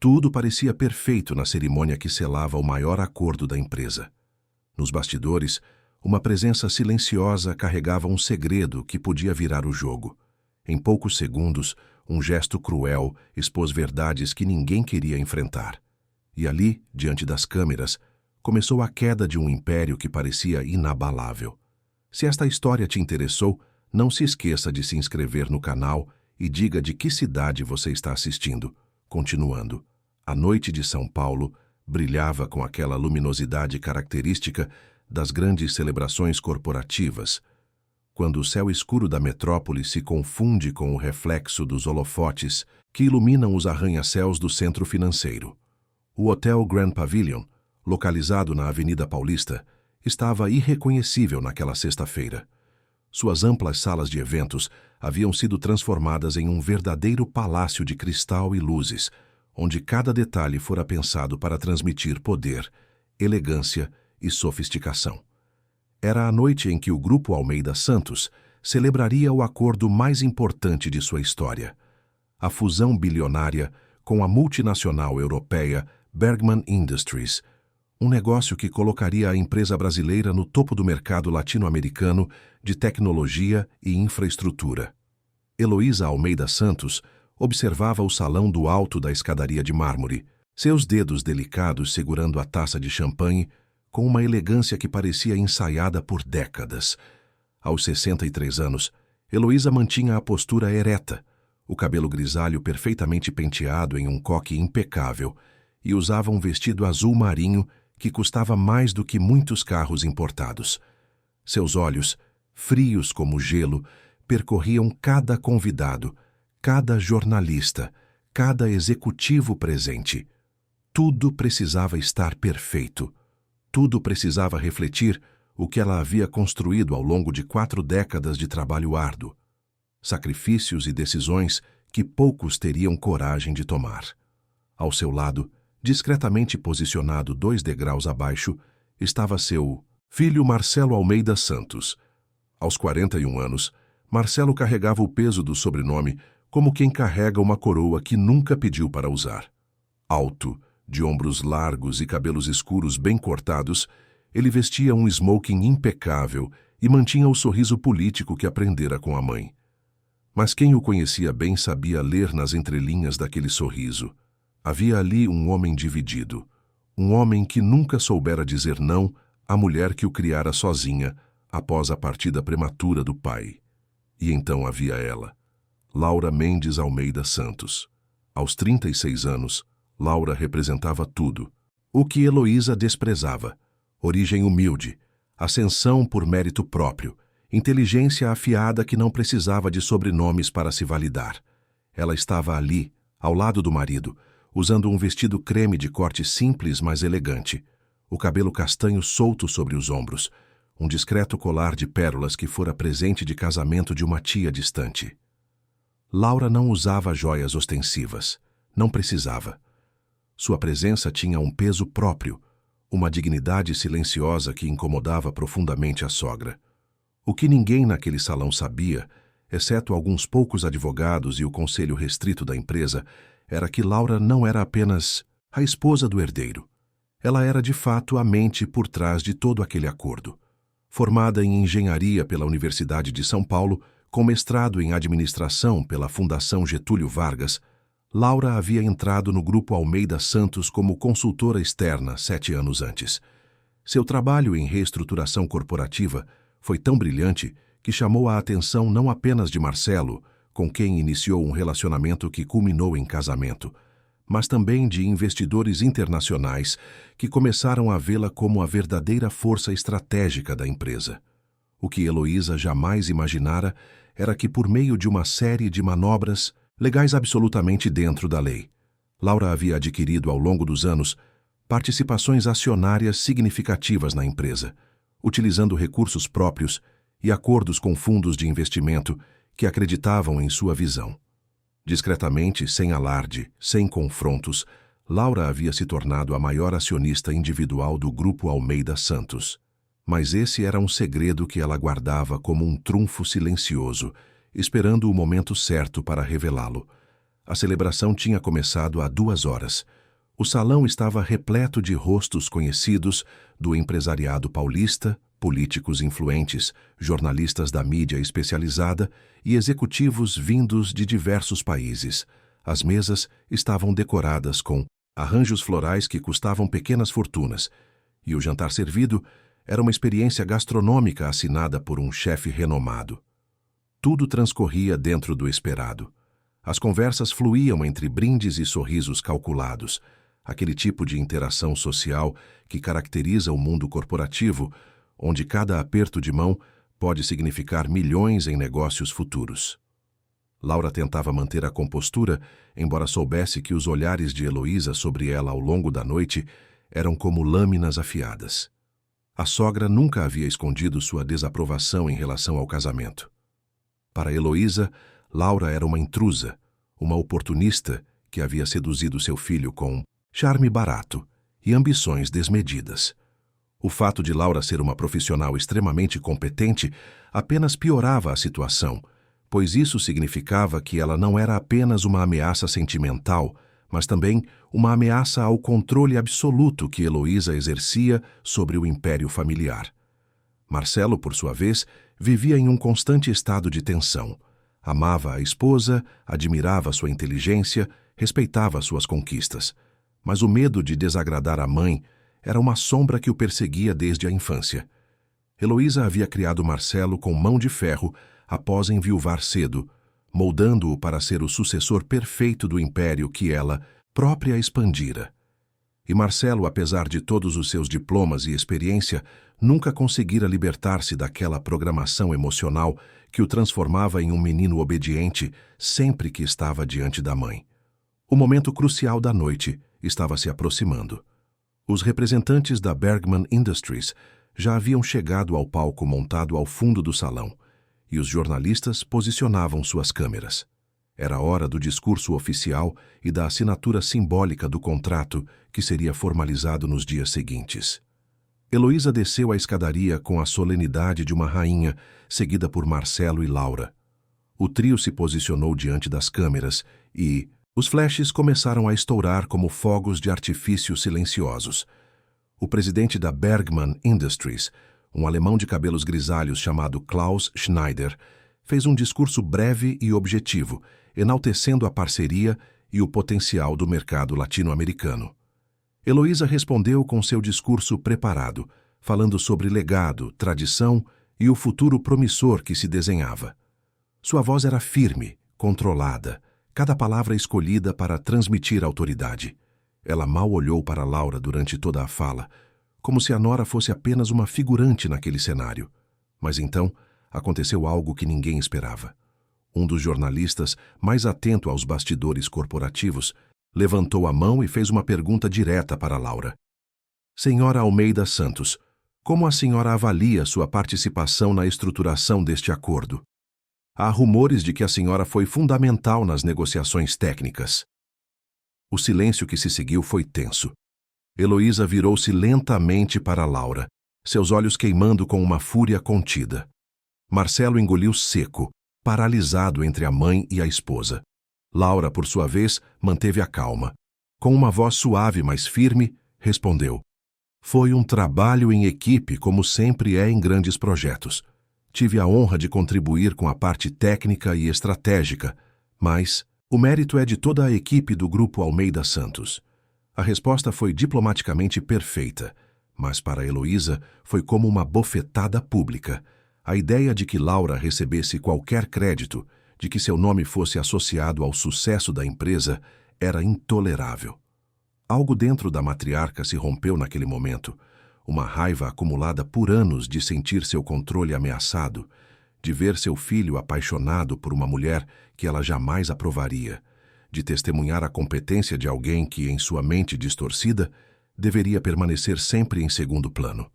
Tudo parecia perfeito na cerimônia que selava o maior acordo da empresa. Nos bastidores, uma presença silenciosa carregava um segredo que podia virar o jogo. Em poucos segundos, um gesto cruel expôs verdades que ninguém queria enfrentar. E ali, diante das câmeras, começou a queda de um império que parecia inabalável. Se esta história te interessou, não se esqueça de se inscrever no canal e diga de que cidade você está assistindo. Continuando, a noite de São Paulo brilhava com aquela luminosidade característica das grandes celebrações corporativas, quando o céu escuro da metrópole se confunde com o reflexo dos holofotes que iluminam os arranha-céus do centro financeiro. O Hotel Grand Pavilion, localizado na Avenida Paulista, estava irreconhecível naquela sexta-feira. Suas amplas salas de eventos haviam sido transformadas em um verdadeiro palácio de cristal e luzes, onde cada detalhe fora pensado para transmitir poder, elegância e sofisticação. Era a noite em que o Grupo Almeida Santos celebraria o acordo mais importante de sua história, a fusão bilionária com a multinacional europeia Bergman Industries, um negócio que colocaria a empresa brasileira no topo do mercado latino-americano de tecnologia e infraestrutura. Heloísa Almeida Santos observava o salão do alto da escadaria de mármore, seus dedos delicados segurando a taça de champanhe com uma elegância que parecia ensaiada por décadas. Aos 63 anos, Heloísa mantinha a postura ereta, o cabelo grisalho perfeitamente penteado em um coque impecável, e usava um vestido azul marinho que custava mais do que muitos carros importados. Seus olhos, frios como gelo, percorriam cada convidado, cada jornalista, cada executivo presente. Tudo precisava estar perfeito. Tudo precisava refletir o que ela havia construído ao longo de 4 décadas de trabalho árduo. Sacrifícios e decisões que poucos teriam coragem de tomar. Ao seu lado, discretamente posicionado 2 degraus abaixo, estava seu filho Marcelo Almeida Santos. Aos 41 anos, Marcelo carregava o peso do sobrenome como quem carrega uma coroa que nunca pediu para usar. Alto, de ombros largos e cabelos escuros bem cortados, ele vestia um smoking impecável e mantinha o sorriso político que aprendera com a mãe. Mas quem o conhecia bem sabia ler nas entrelinhas daquele sorriso. Havia ali um homem dividido, um homem que nunca soubera dizer não à mulher que o criara sozinha após a partida prematura do pai. E então havia ela, Laura Mendes Almeida Santos. Aos 36 anos, Laura representava tudo, o que Heloísa desprezava: origem humilde, ascensão por mérito próprio, inteligência afiada que não precisava de sobrenomes para se validar. Ela estava ali, ao lado do marido, usando um vestido creme de corte simples, mas elegante, o cabelo castanho solto sobre os ombros, um discreto colar de pérolas que fora presente de casamento de uma tia distante. Laura não usava joias ostensivas, não precisava. Sua presença tinha um peso próprio, uma dignidade silenciosa que incomodava profundamente a sogra. O que ninguém naquele salão sabia, exceto alguns poucos advogados e o conselho restrito da empresa, era que Laura não era apenas a esposa do herdeiro. Ela era de fato a mente por trás de todo aquele acordo. Formada em engenharia pela Universidade de São Paulo, com mestrado em administração pela Fundação Getúlio Vargas, Laura havia entrado no Grupo Almeida Santos como consultora externa 7 anos antes. Seu trabalho em reestruturação corporativa foi tão brilhante que chamou a atenção não apenas de Marcelo, com quem iniciou um relacionamento que culminou em casamento, mas também de investidores internacionais que começaram a vê-la como a verdadeira força estratégica da empresa. O que Heloísa jamais imaginara era que, por meio de uma série de manobras legais absolutamente dentro da lei, Laura havia adquirido ao longo dos anos participações acionárias significativas na empresa, utilizando recursos próprios e acordos com fundos de investimento que acreditavam em sua visão. Discretamente, sem alarde, sem confrontos, Laura havia se tornado a maior acionista individual do Grupo Almeida Santos. Mas esse era um segredo que ela guardava como um trunfo silencioso, esperando o momento certo para revelá-lo. A celebração tinha começado há 2 horas. O salão estava repleto de rostos conhecidos do empresariado paulista, políticos influentes, jornalistas da mídia especializada e executivos vindos de diversos países. As mesas estavam decoradas com arranjos florais que custavam pequenas fortunas, e o jantar servido era uma experiência gastronômica assinada por um chefe renomado. Tudo transcorria dentro do esperado. As conversas fluíam entre brindes e sorrisos calculados, aquele tipo de interação social que caracteriza o mundo corporativo, onde cada aperto de mão pode significar milhões em negócios futuros. Laura tentava manter a compostura, embora soubesse que os olhares de Heloísa sobre ela ao longo da noite eram como lâminas afiadas. A sogra nunca havia escondido sua desaprovação em relação ao casamento. Para Heloísa, Laura era uma intrusa, uma oportunista que havia seduzido seu filho com charme barato e ambições desmedidas. O fato de Laura ser uma profissional extremamente competente apenas piorava a situação, pois isso significava que ela não era apenas uma ameaça sentimental, mas também uma ameaça ao controle absoluto que Heloísa exercia sobre o império familiar. Marcelo, por sua vez, vivia em um constante estado de tensão. Amava a esposa, admirava sua inteligência, respeitava suas conquistas. Mas o medo de desagradar a mãe era uma sombra que o perseguia desde a infância. Heloísa havia criado Marcelo com mão de ferro após enviuvar cedo, moldando-o para ser o sucessor perfeito do império que ela própria expandira. E Marcelo, apesar de todos os seus diplomas e experiência, nunca conseguira libertar-se daquela programação emocional que o transformava em um menino obediente sempre que estava diante da mãe. O momento crucial da noite estava se aproximando. Os representantes da Bergman Industries já haviam chegado ao palco montado ao fundo do salão, e os jornalistas posicionavam suas câmeras. Era hora do discurso oficial e da assinatura simbólica do contrato que seria formalizado nos dias seguintes. Heloísa desceu a escadaria com a solenidade de uma rainha, seguida por Marcelo e Laura. O trio se posicionou diante das câmeras e os flashes começaram a estourar como fogos de artifício silenciosos. O presidente da Bergman Industries, um alemão de cabelos grisalhos chamado Klaus Schneider, fez um discurso breve e objetivo, enaltecendo a parceria e o potencial do mercado latino-americano. Heloísa respondeu com seu discurso preparado, falando sobre legado, tradição e o futuro promissor que se desenhava. Sua voz era firme, controlada, cada palavra escolhida para transmitir autoridade. Ela mal olhou para Laura durante toda a fala, como se a nora fosse apenas uma figurante naquele cenário. Mas então aconteceu algo que ninguém esperava. Um dos jornalistas, mais atento aos bastidores corporativos, levantou a mão e fez uma pergunta direta para Laura. Senhora Almeida Santos, como a senhora avalia sua participação na estruturação deste acordo? Há rumores de que a senhora foi fundamental nas negociações técnicas. O silêncio que se seguiu foi tenso. Heloísa virou-se lentamente para Laura, seus olhos queimando com uma fúria contida. Marcelo engoliu seco, paralisado entre a mãe e a esposa. Laura, por sua vez, manteve a calma. Com uma voz suave, mas firme, respondeu: Foi um trabalho em equipe, como sempre é em grandes projetos. Tive a honra de contribuir com a parte técnica e estratégica, mas o mérito é de toda a equipe do Grupo Almeida Santos. A resposta foi diplomaticamente perfeita, mas para Heloísa foi como uma bofetada pública. A ideia de que Laura recebesse qualquer crédito, de que seu nome fosse associado ao sucesso da empresa, era intolerável. Algo dentro da matriarca se rompeu naquele momento, uma raiva acumulada por anos de sentir seu controle ameaçado, de ver seu filho apaixonado por uma mulher que ela jamais aprovaria, de testemunhar a competência de alguém que, em sua mente distorcida, deveria permanecer sempre em segundo plano.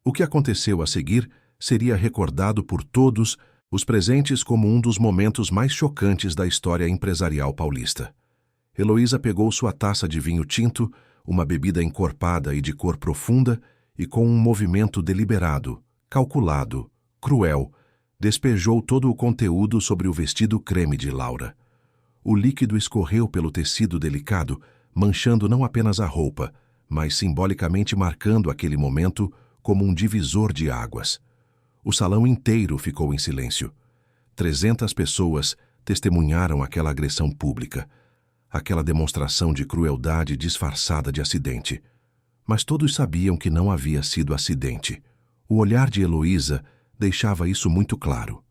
O que aconteceu a seguir seria recordado por todos os presentes como um dos momentos mais chocantes da história empresarial paulista. Heloísa pegou sua taça de vinho tinto, uma bebida encorpada e de cor profunda, e com um movimento deliberado, calculado, cruel, despejou todo o conteúdo sobre o vestido creme de Laura. O líquido escorreu pelo tecido delicado, manchando não apenas a roupa, mas simbolicamente marcando aquele momento como um divisor de águas. O salão inteiro ficou em silêncio. 300 pessoas testemunharam aquela agressão pública, aquela demonstração de crueldade disfarçada de acidente. Mas todos sabiam que não havia sido acidente. O olhar de Heloísa deixava isso muito claro.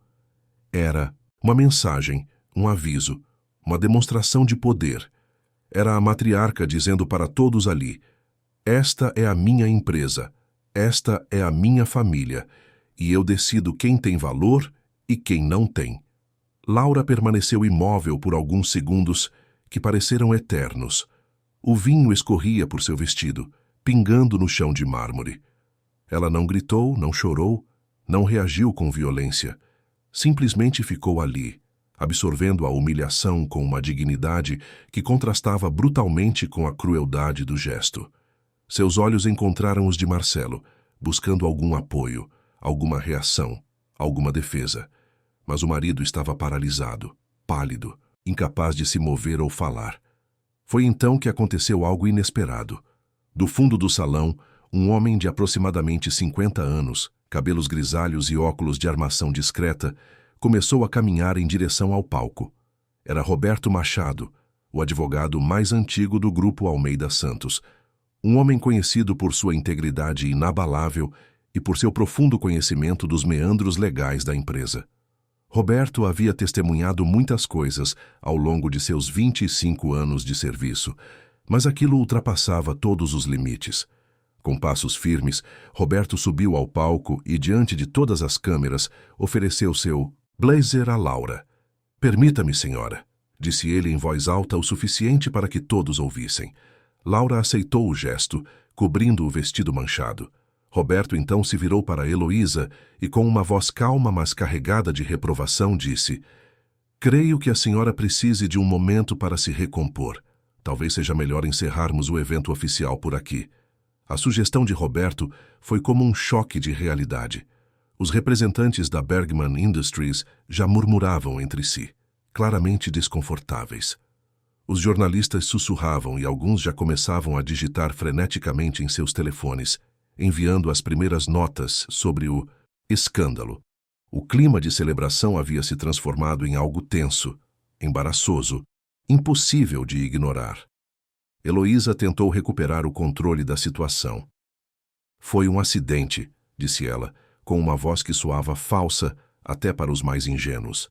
Era uma mensagem, um aviso, uma demonstração de poder. Era a matriarca dizendo para todos ali: esta é a minha empresa, esta é a minha família, e eu decido quem tem valor e quem não tem. Laura permaneceu imóvel por alguns segundos que pareceram eternos. O vinho escorria por seu vestido, pingando no chão de mármore. Ela não gritou, não chorou, não reagiu com violência. Simplesmente ficou ali, absorvendo a humilhação com uma dignidade que contrastava brutalmente com a crueldade do gesto. Seus olhos encontraram os de Marcelo, buscando algum apoio, alguma reação, alguma defesa. Mas o marido estava paralisado, pálido, incapaz de se mover ou falar. Foi então que aconteceu algo inesperado. Do fundo do salão, um homem de aproximadamente 50 anos, cabelos grisalhos e óculos de armação discreta, começou a caminhar em direção ao palco. Era Roberto Machado, o advogado mais antigo do grupo Almeida Santos, um homem conhecido por sua integridade inabalável e por seu profundo conhecimento dos meandros legais da empresa. Roberto havia testemunhado muitas coisas ao longo de seus 25 anos de serviço, mas aquilo ultrapassava todos os limites. Com passos firmes, Roberto subiu ao palco e, diante de todas as câmeras, ofereceu seu blazer a Laura. «Permita-me, senhora», disse ele em voz alta o suficiente para que todos ouvissem. Laura aceitou o gesto, cobrindo o vestido manchado. Roberto então se virou para Heloísa e, com uma voz calma, mas carregada de reprovação, disse: «Creio que a senhora precise de um momento para se recompor. Talvez seja melhor encerrarmos o evento oficial por aqui». A sugestão de Roberto foi como um choque de realidade. Os representantes da Bergman Industries já murmuravam entre si, claramente desconfortáveis. Os jornalistas sussurravam e alguns já começavam a digitar freneticamente em seus telefones, enviando as primeiras notas sobre o escândalo. O clima de celebração havia se transformado em algo tenso, embaraçoso, impossível de ignorar. Heloísa tentou recuperar o controle da situação. «Foi um acidente», disse ela, com uma voz que soava falsa até para os mais ingênuos.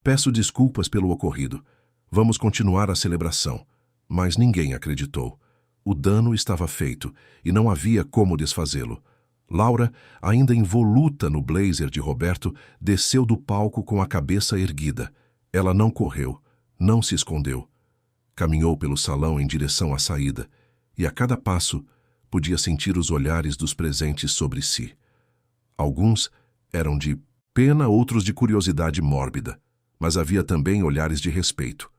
«Peço desculpas pelo ocorrido. Vamos continuar a celebração». Mas ninguém acreditou. O dano estava feito e não havia como desfazê-lo. Laura, ainda involuta no blazer de Roberto, desceu do palco com a cabeça erguida. Ela não correu, não se escondeu. Caminhou pelo salão em direção à saída, e a cada passo podia sentir os olhares dos presentes sobre si. Alguns eram de pena, outros de curiosidade mórbida, mas havia também olhares de respeito,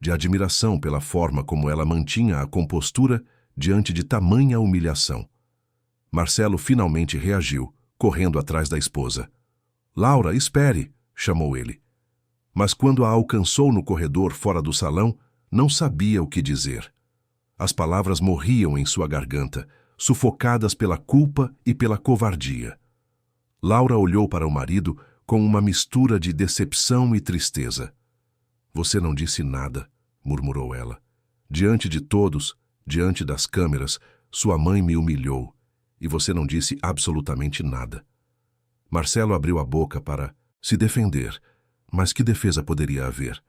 de admiração pela forma como ela mantinha a compostura diante de tamanha humilhação. Marcelo finalmente reagiu, correndo atrás da esposa. «Laura, espere!» chamou ele. Mas quando a alcançou no corredor fora do salão, não sabia o que dizer. As palavras morriam em sua garganta, sufocadas pela culpa e pela covardia. Laura olhou para o marido com uma mistura de decepção e tristeza. «Você não disse nada», murmurou ela. «Diante de todos, diante das câmeras, sua mãe me humilhou, e você não disse absolutamente nada». Marcelo abriu a boca para se defender, mas que defesa poderia haver?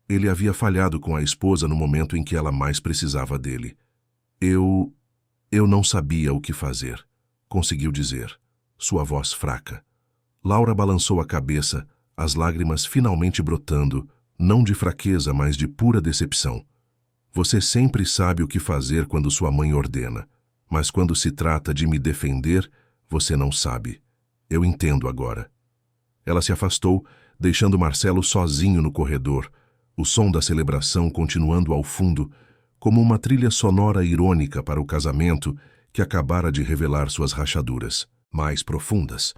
Ele havia falhado com a esposa no momento em que ela mais precisava dele. Eu não sabia o que fazer», conseguiu dizer, sua voz fraca. Laura balançou a cabeça, as lágrimas finalmente brotando, não de fraqueza, mas de pura decepção. «Você sempre sabe o que fazer quando sua mãe ordena, mas quando se trata de me defender, você não sabe. Eu entendo agora». Ela se afastou, deixando Marcelo sozinho no corredor, o som da celebração continuando ao fundo, como uma trilha sonora irônica para o casamento que acabara de revelar suas rachaduras mais profundas.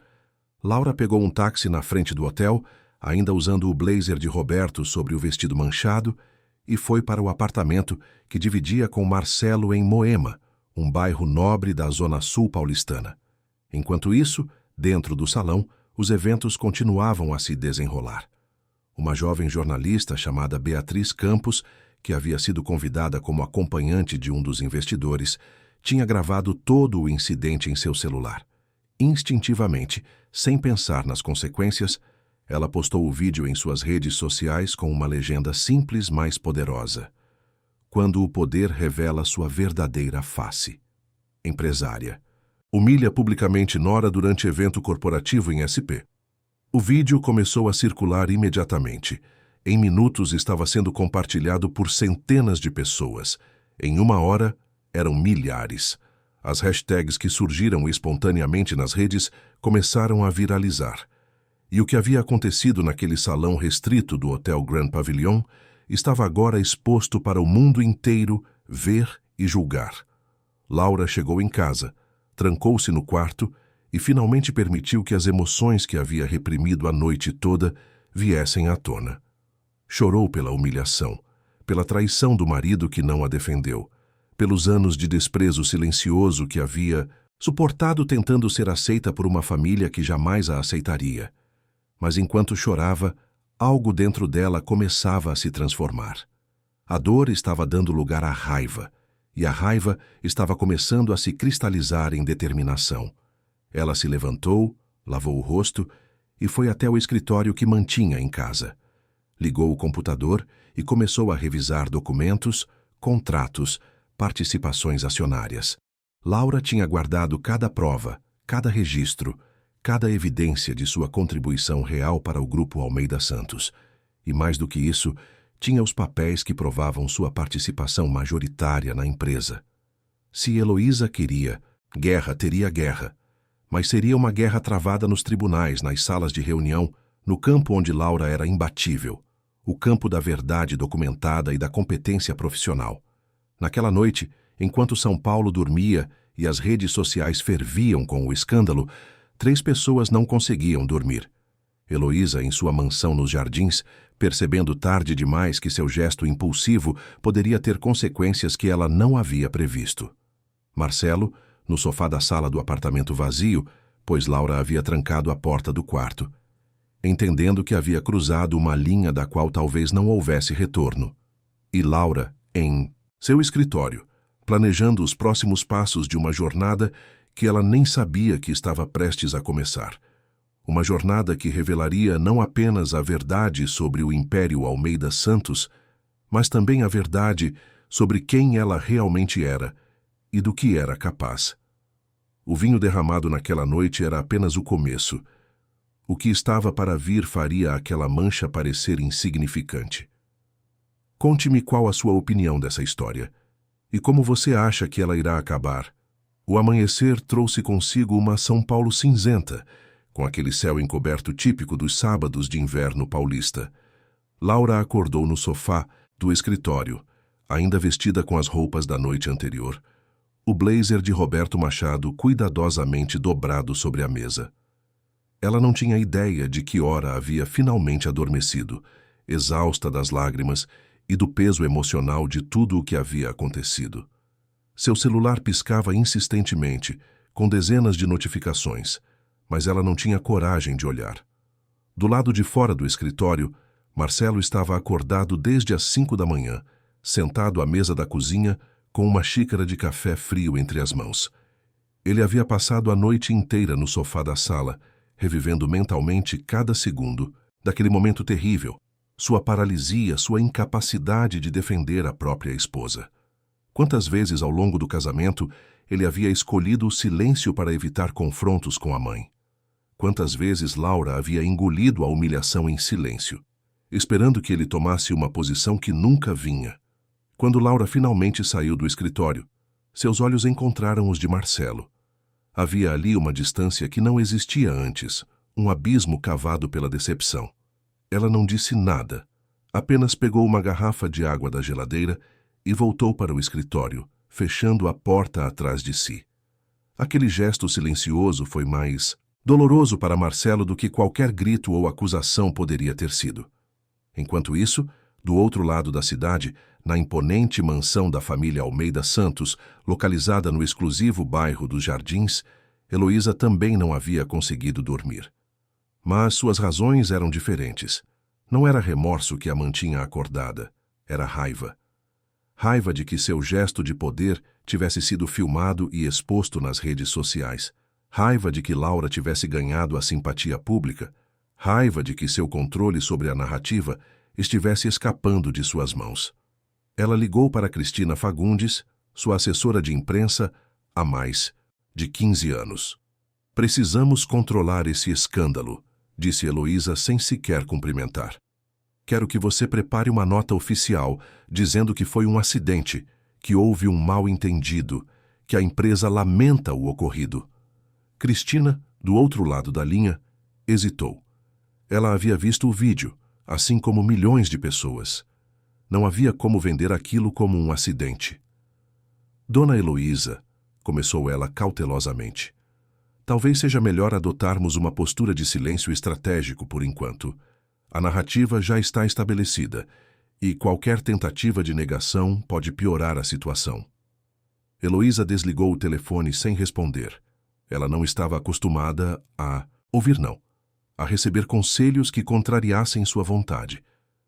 Laura pegou um táxi na frente do hotel, ainda usando o blazer de Roberto sobre o vestido manchado, e foi para o apartamento que dividia com Marcelo em Moema, um bairro nobre da zona sul paulistana. Enquanto isso, dentro do salão, os eventos continuavam a se desenrolar. Uma jovem jornalista chamada Beatriz Campos, que havia sido convidada como acompanhante de um dos investidores, tinha gravado todo o incidente em seu celular. Instintivamente, sem pensar nas consequências, ela postou o vídeo em suas redes sociais com uma legenda simples, mas poderosa. Quando o poder revela sua verdadeira face. Empresária. Humilha publicamente Nora durante evento corporativo em SP. O vídeo começou a circular imediatamente. Em minutos estava sendo compartilhado por centenas de pessoas. Em 1 hora, eram milhares. As hashtags que surgiram espontaneamente nas redes começaram a viralizar. E o que havia acontecido naquele salão restrito do Hotel Grand Pavilion estava agora exposto para o mundo inteiro ver e julgar. Laura chegou em casa, trancou-se no quarto e finalmente permitiu que as emoções que havia reprimido a noite toda viessem à tona. Chorou pela humilhação, pela traição do marido que não a defendeu, pelos anos de desprezo silencioso que havia suportado tentando ser aceita por uma família que jamais a aceitaria. Mas enquanto chorava, algo dentro dela começava a se transformar. A dor estava dando lugar à raiva, e a raiva estava começando a se cristalizar em determinação. Ela se levantou, lavou o rosto e foi até o escritório que mantinha em casa. Ligou o computador e começou a revisar documentos, contratos, participações acionárias. Laura tinha guardado cada prova, cada registro, cada evidência de sua contribuição real para o Grupo Almeida Santos. E mais do que isso, tinha os papéis que provavam sua participação majoritária na empresa. Se Heloísa queria, guerra teria guerra. Mas seria uma guerra travada nos tribunais, nas salas de reunião, no campo onde Laura era imbatível. O campo da verdade documentada e da competência profissional. Naquela noite, enquanto São Paulo dormia e as redes sociais ferviam com o escândalo, 3 pessoas não conseguiam dormir. Heloísa, em sua mansão nos Jardins, percebendo tarde demais que seu gesto impulsivo poderia ter consequências que ela não havia previsto. Marcelo, no sofá da sala do apartamento vazio, pois Laura havia trancado a porta do quarto, entendendo que havia cruzado uma linha da qual talvez não houvesse retorno. E Laura, em seu escritório, planejando os próximos passos de uma jornada que ela nem sabia que estava prestes a começar. Uma jornada que revelaria não apenas a verdade sobre o Império Almeida Santos, mas também a verdade sobre quem ela realmente era e do que era capaz. O vinho derramado naquela noite era apenas o começo. O que estava para vir faria aquela mancha parecer insignificante. Conte-me qual a sua opinião dessa história e como você acha que ela irá acabar. O amanhecer trouxe consigo uma São Paulo cinzenta, com aquele céu encoberto típico dos sábados de inverno paulista. Laura acordou no sofá do escritório, ainda vestida com as roupas da noite anterior, o blazer de Roberto Machado cuidadosamente dobrado sobre a mesa. Ela não tinha ideia de que hora havia finalmente adormecido, exausta das lágrimas e do peso emocional de tudo o que havia acontecido. Seu celular piscava insistentemente, com dezenas de notificações, mas ela não tinha coragem de olhar. Do lado de fora do escritório, Marcelo estava acordado desde as 5 da manhã, sentado à mesa da cozinha, com uma xícara de café frio entre as mãos. Ele havia passado a noite inteira no sofá da sala, revivendo mentalmente cada segundo daquele momento terrível, sua paralisia, sua incapacidade de defender a própria esposa. Quantas vezes ao longo do casamento ele havia escolhido o silêncio para evitar confrontos com a mãe? Quantas vezes Laura havia engolido a humilhação em silêncio, esperando que ele tomasse uma posição que nunca vinha? Quando Laura finalmente saiu do escritório, seus olhos encontraram os de Marcelo. Havia ali uma distância que não existia antes, um abismo cavado pela decepção. Ela não disse nada, apenas pegou uma garrafa de água da geladeira e voltou para o escritório, fechando a porta atrás de si. Aquele gesto silencioso foi mais doloroso para Marcelo do que qualquer grito ou acusação poderia ter sido. Enquanto isso, Do outro lado da cidade, na imponente mansão da família Almeida Santos, localizada no exclusivo bairro dos Jardins, Heloísa também não havia conseguido dormir. Mas suas razões eram diferentes. Não era remorso que a mantinha acordada, era raiva. Raiva de que seu gesto de poder tivesse sido filmado e exposto nas redes sociais. Raiva de que Laura tivesse ganhado a simpatia pública. Raiva de que seu controle sobre a narrativa estivesse escapando de suas mãos. Ela ligou para Cristina Fagundes, sua assessora de imprensa, há mais de 15 anos. Precisamos controlar esse escândalo, disse Heloísa sem sequer cumprimentar. Quero que você prepare uma nota oficial dizendo que foi um acidente, que houve um mal-entendido, que a empresa lamenta o ocorrido. Cristina, do outro lado da linha, hesitou. Ela havia visto o vídeo, assim como milhões de pessoas. Não havia como vender aquilo como um acidente. Dona Heloísa, começou ela cautelosamente, talvez seja melhor adotarmos uma postura de silêncio estratégico por enquanto. A narrativa já está estabelecida e qualquer tentativa de negação pode piorar a situação. Heloísa desligou o telefone sem responder. Ela não estava acostumada a ouvir não, a receber conselhos que contrariassem sua vontade.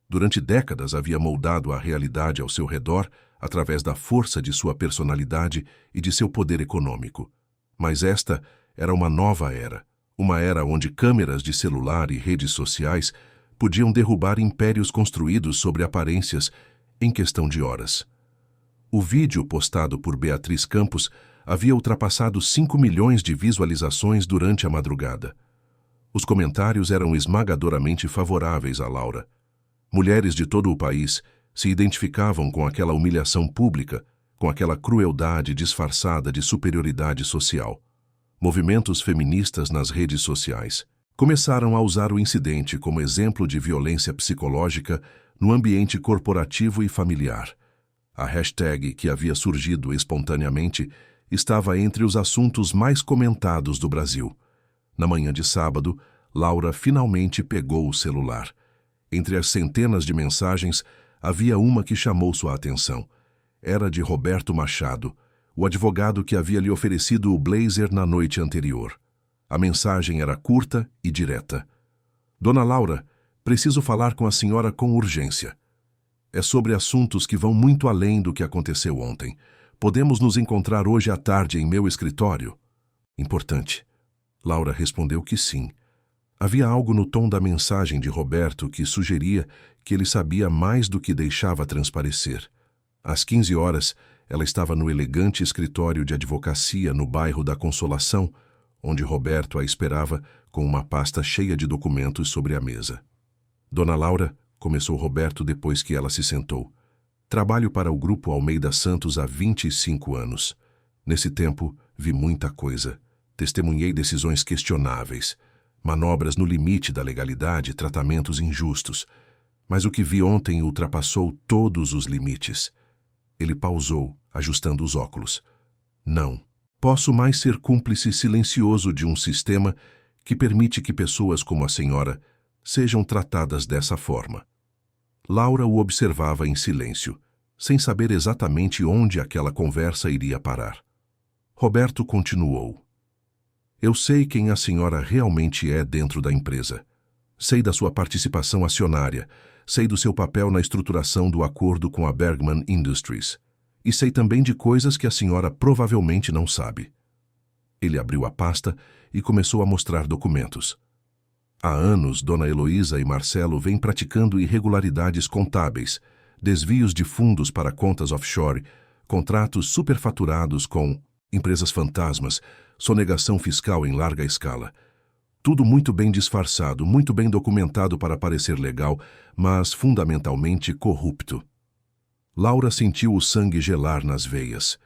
Durante décadas havia moldado a realidade ao seu redor através da força de sua personalidade e de seu poder econômico. Mas esta era uma nova era, uma era onde câmeras de celular e redes sociais podiam derrubar impérios construídos sobre aparências em questão de horas. O vídeo postado por Beatriz Campos havia ultrapassado 5 milhões de visualizações durante a madrugada. Os comentários eram esmagadoramente favoráveis a Laura. Mulheres de todo o país se identificavam com aquela humilhação pública, com aquela crueldade disfarçada de superioridade social. Movimentos feministas nas redes sociais começaram a usar o incidente como exemplo de violência psicológica no ambiente corporativo e familiar. A hashtag que havia surgido espontaneamente estava entre os assuntos mais comentados do Brasil. Na manhã de sábado, Laura finalmente pegou o celular. Entre as centenas de mensagens, havia uma que chamou sua atenção. Era de Roberto Machado, o advogado que havia lhe oferecido o blazer na noite anterior. A mensagem era curta e direta. Dona Laura, preciso falar com a senhora com urgência. É sobre assuntos que vão muito além do que aconteceu ontem. Podemos nos encontrar hoje à tarde em meu escritório? Importante. Laura respondeu que sim. Havia algo no tom da mensagem de Roberto que sugeria que ele sabia mais do que deixava transparecer. Às 15 horas, ela estava no elegante escritório de advocacia no bairro da Consolação, onde Roberto a esperava com uma pasta cheia de documentos sobre a mesa. Dona Laura, começou Roberto depois que ela se sentou. Trabalho para o Grupo Almeida Santos há 25 anos. Nesse tempo, vi muita coisa. Testemunhei decisões questionáveis, manobras no limite da legalidade, tratamentos injustos. Mas o que vi ontem ultrapassou todos os limites. Ele pausou, ajustando os óculos. Não posso mais ser cúmplice silencioso de um sistema que permite que pessoas como a senhora sejam tratadas dessa forma. Laura o observava em silêncio, sem saber exatamente onde aquela conversa iria parar. Roberto continuou. Eu sei quem a senhora realmente é dentro da empresa. Sei da sua participação acionária, sei do seu papel na estruturação do acordo com a Bergman Industries. E sei também de coisas que a senhora provavelmente não sabe. Ele abriu a pasta e começou a mostrar documentos. Há anos, Dona Heloísa e Marcelo vêm praticando irregularidades contábeis, desvios de fundos para contas offshore, contratos superfaturados com empresas fantasmas, sonegação fiscal em larga escala. Tudo muito bem disfarçado, muito bem documentado para parecer legal, mas fundamentalmente corrupto. Laura sentiu o sangue gelar nas veias.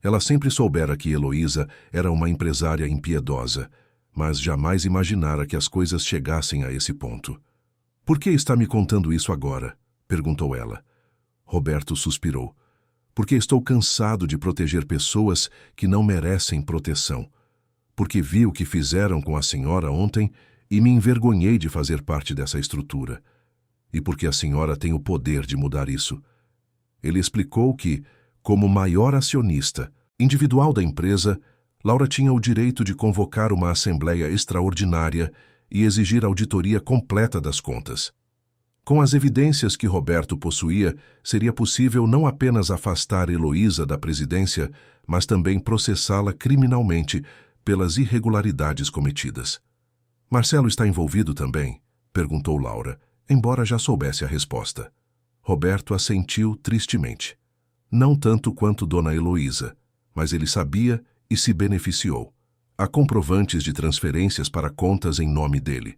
Ela sempre soubera que Heloísa era uma empresária impiedosa, mas jamais imaginara que as coisas chegassem a esse ponto. Por que está me contando isso agora? Perguntou ela. Roberto suspirou. Porque estou cansado de proteger pessoas que não merecem proteção. Porque vi o que fizeram com a senhora ontem e me envergonhei de fazer parte dessa estrutura. e porque a senhora tem o poder de mudar isso. Ele explicou que, como maior acionista individual da empresa, Laura tinha o direito de convocar uma assembleia extraordinária e exigir auditoria completa das contas. Com as evidências que Roberto possuía, seria possível não apenas afastar Heloísa da presidência, mas também processá-la criminalmente pelas irregularidades cometidas. Marcelo está envolvido também? Perguntou Laura, embora já soubesse a resposta. Roberto assentiu tristemente. Não tanto quanto Dona Heloísa, mas ele sabia e se beneficiou. Há comprovantes de transferências para contas em nome dele.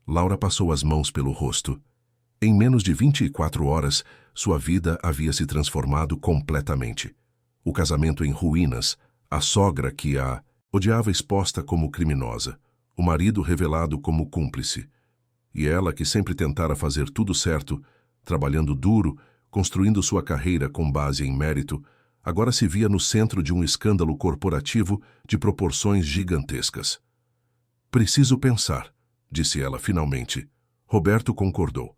Laura passou as mãos pelo rosto. Em menos de 24 horas, sua vida havia se transformado completamente. O casamento em ruínas, a sogra que a odiava exposta como criminosa, o marido revelado como cúmplice. E ela, que sempre tentara fazer tudo certo, trabalhando duro, construindo sua carreira com base em mérito, agora se via no centro de um escândalo corporativo de proporções gigantescas. Preciso pensar, disse ela finalmente. Roberto concordou.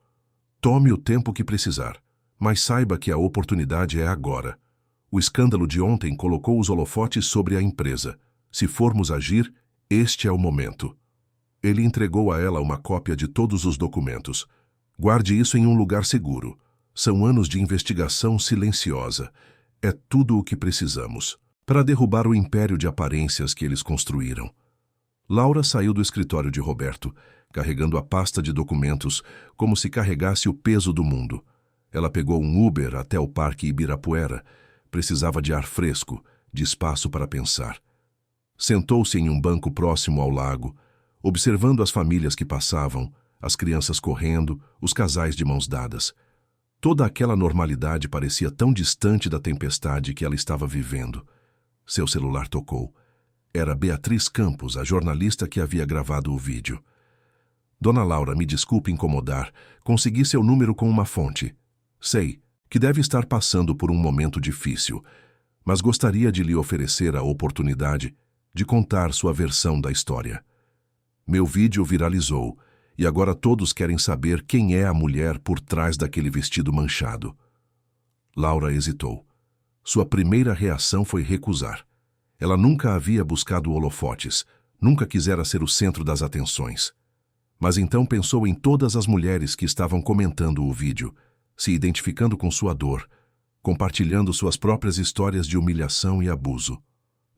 Tome o tempo que precisar, mas saiba que a oportunidade é agora. O escândalo de ontem colocou os holofotes sobre a empresa. Se formos agir, este é o momento. Ele entregou a ela uma cópia de todos os documentos. Guarde isso em um lugar seguro. São anos de investigação silenciosa. É tudo o que precisamos para derrubar o império de aparências que eles construíram. Laura saiu do escritório de Roberto, carregando a pasta de documentos como se carregasse o peso do mundo. Ela pegou um Uber até o Parque Ibirapuera. Precisava de ar fresco, de espaço para pensar. Sentou-se em um banco próximo ao lago, observando as famílias que passavam, as crianças correndo, os casais de mãos dadas. Toda aquela normalidade parecia tão distante da tempestade que ela estava vivendo. Seu celular tocou. Era Beatriz Campos, a jornalista que havia gravado o vídeo. Dona Laura, me desculpe incomodar. Consegui seu número com uma fonte. Sei que deve estar passando por um momento difícil, mas gostaria de lhe oferecer a oportunidade de contar sua versão da história. Meu vídeo viralizou, e agora todos querem saber quem é a mulher por trás daquele vestido manchado. Laura hesitou. Sua primeira reação foi recusar. Ela nunca havia buscado holofotes, nunca quisera ser o centro das atenções. Mas então pensou em todas as mulheres que estavam comentando o vídeo, se identificando com sua dor, compartilhando suas próprias histórias de humilhação e abuso.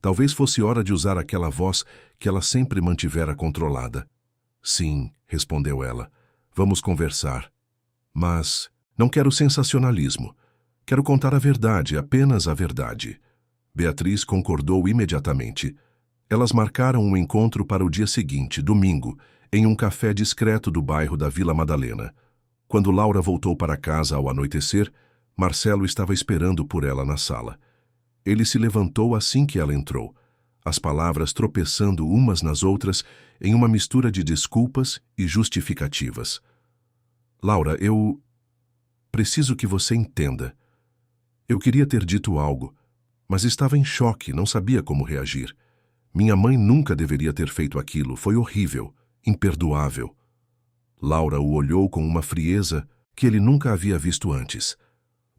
Talvez fosse hora de usar aquela voz que ela sempre mantivera controlada. Sim, respondeu ela, vamos conversar. Mas não quero sensacionalismo. Quero contar a verdade, apenas a verdade. Beatriz concordou imediatamente. Elas marcaram um encontro para o dia seguinte, domingo, em um café discreto do bairro da Vila Madalena. Quando Laura voltou para casa ao anoitecer, Marcelo estava esperando por ela na sala. Ele se levantou assim que ela entrou, as palavras tropeçando umas nas outras em uma mistura de desculpas e justificativas. Laura, eu preciso que você entenda. Eu queria ter dito algo, mas estava em choque, não sabia como reagir. Minha mãe nunca deveria ter feito aquilo, foi horrível, imperdoável. Laura o olhou com uma frieza que ele nunca havia visto antes.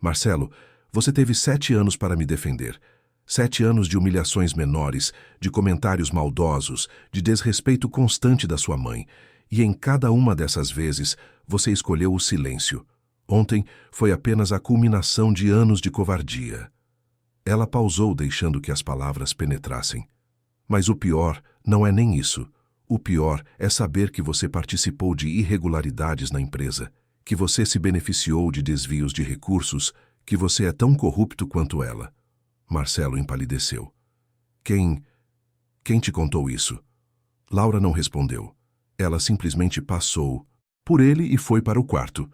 Marcelo, você teve 7 anos para me defender. 7 anos de humilhações menores, de comentários maldosos, de desrespeito constante da sua mãe. E em cada uma dessas vezes, você escolheu o silêncio. Ontem foi apenas a culminação de anos de covardia. Ela pausou, deixando que as palavras penetrassem. Mas o pior não é nem isso. O pior é saber que você participou de irregularidades na empresa, que você se beneficiou de desvios de recursos, que você é tão corrupto quanto ela. Marcelo empalideceu. Quem te contou isso? Laura não respondeu. Ela simplesmente passou por ele e foi para o quarto.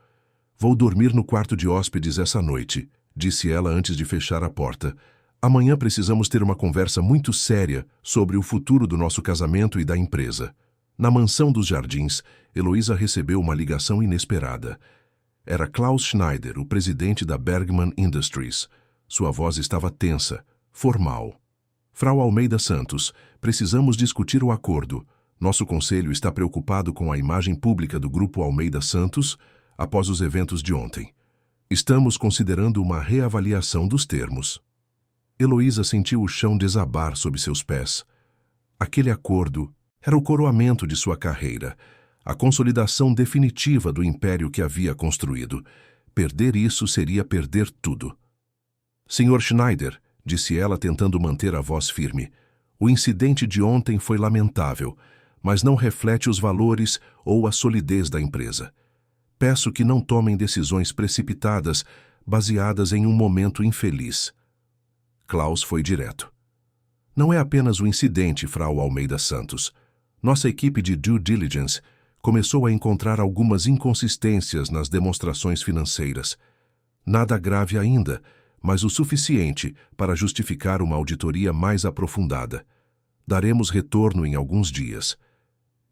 Vou dormir no quarto de hóspedes essa noite, disse ela antes de fechar a porta. Amanhã precisamos ter uma conversa muito séria sobre o futuro do nosso casamento e da empresa. Na mansão dos Jardins, Heloísa recebeu uma ligação inesperada. Era Klaus Schneider, o presidente da Bergman Industries. Sua voz estava tensa, formal. Frau Almeida Santos, precisamos discutir o acordo. Nosso conselho está preocupado com a imagem pública do Grupo Almeida Santos. após os eventos de ontem. Estamos considerando uma reavaliação dos termos. Heloísa sentiu o chão desabar sob seus pés. Aquele acordo era o coroamento de sua carreira, a consolidação definitiva do império que havia construído. Perder isso seria perder tudo. Sr. Schneider, disse ela tentando manter a voz firme, o incidente de ontem foi lamentável, mas não reflete os valores ou a solidez da empresa. Peço que não tomem decisões precipitadas, baseadas em um momento infeliz. Klaus foi direto. Não é apenas o incidente, Frau Almeida Santos. Nossa equipe de due diligence começou a encontrar algumas inconsistências nas demonstrações financeiras. Nada grave ainda, mas o suficiente para justificar uma auditoria mais aprofundada. Daremos retorno em alguns dias.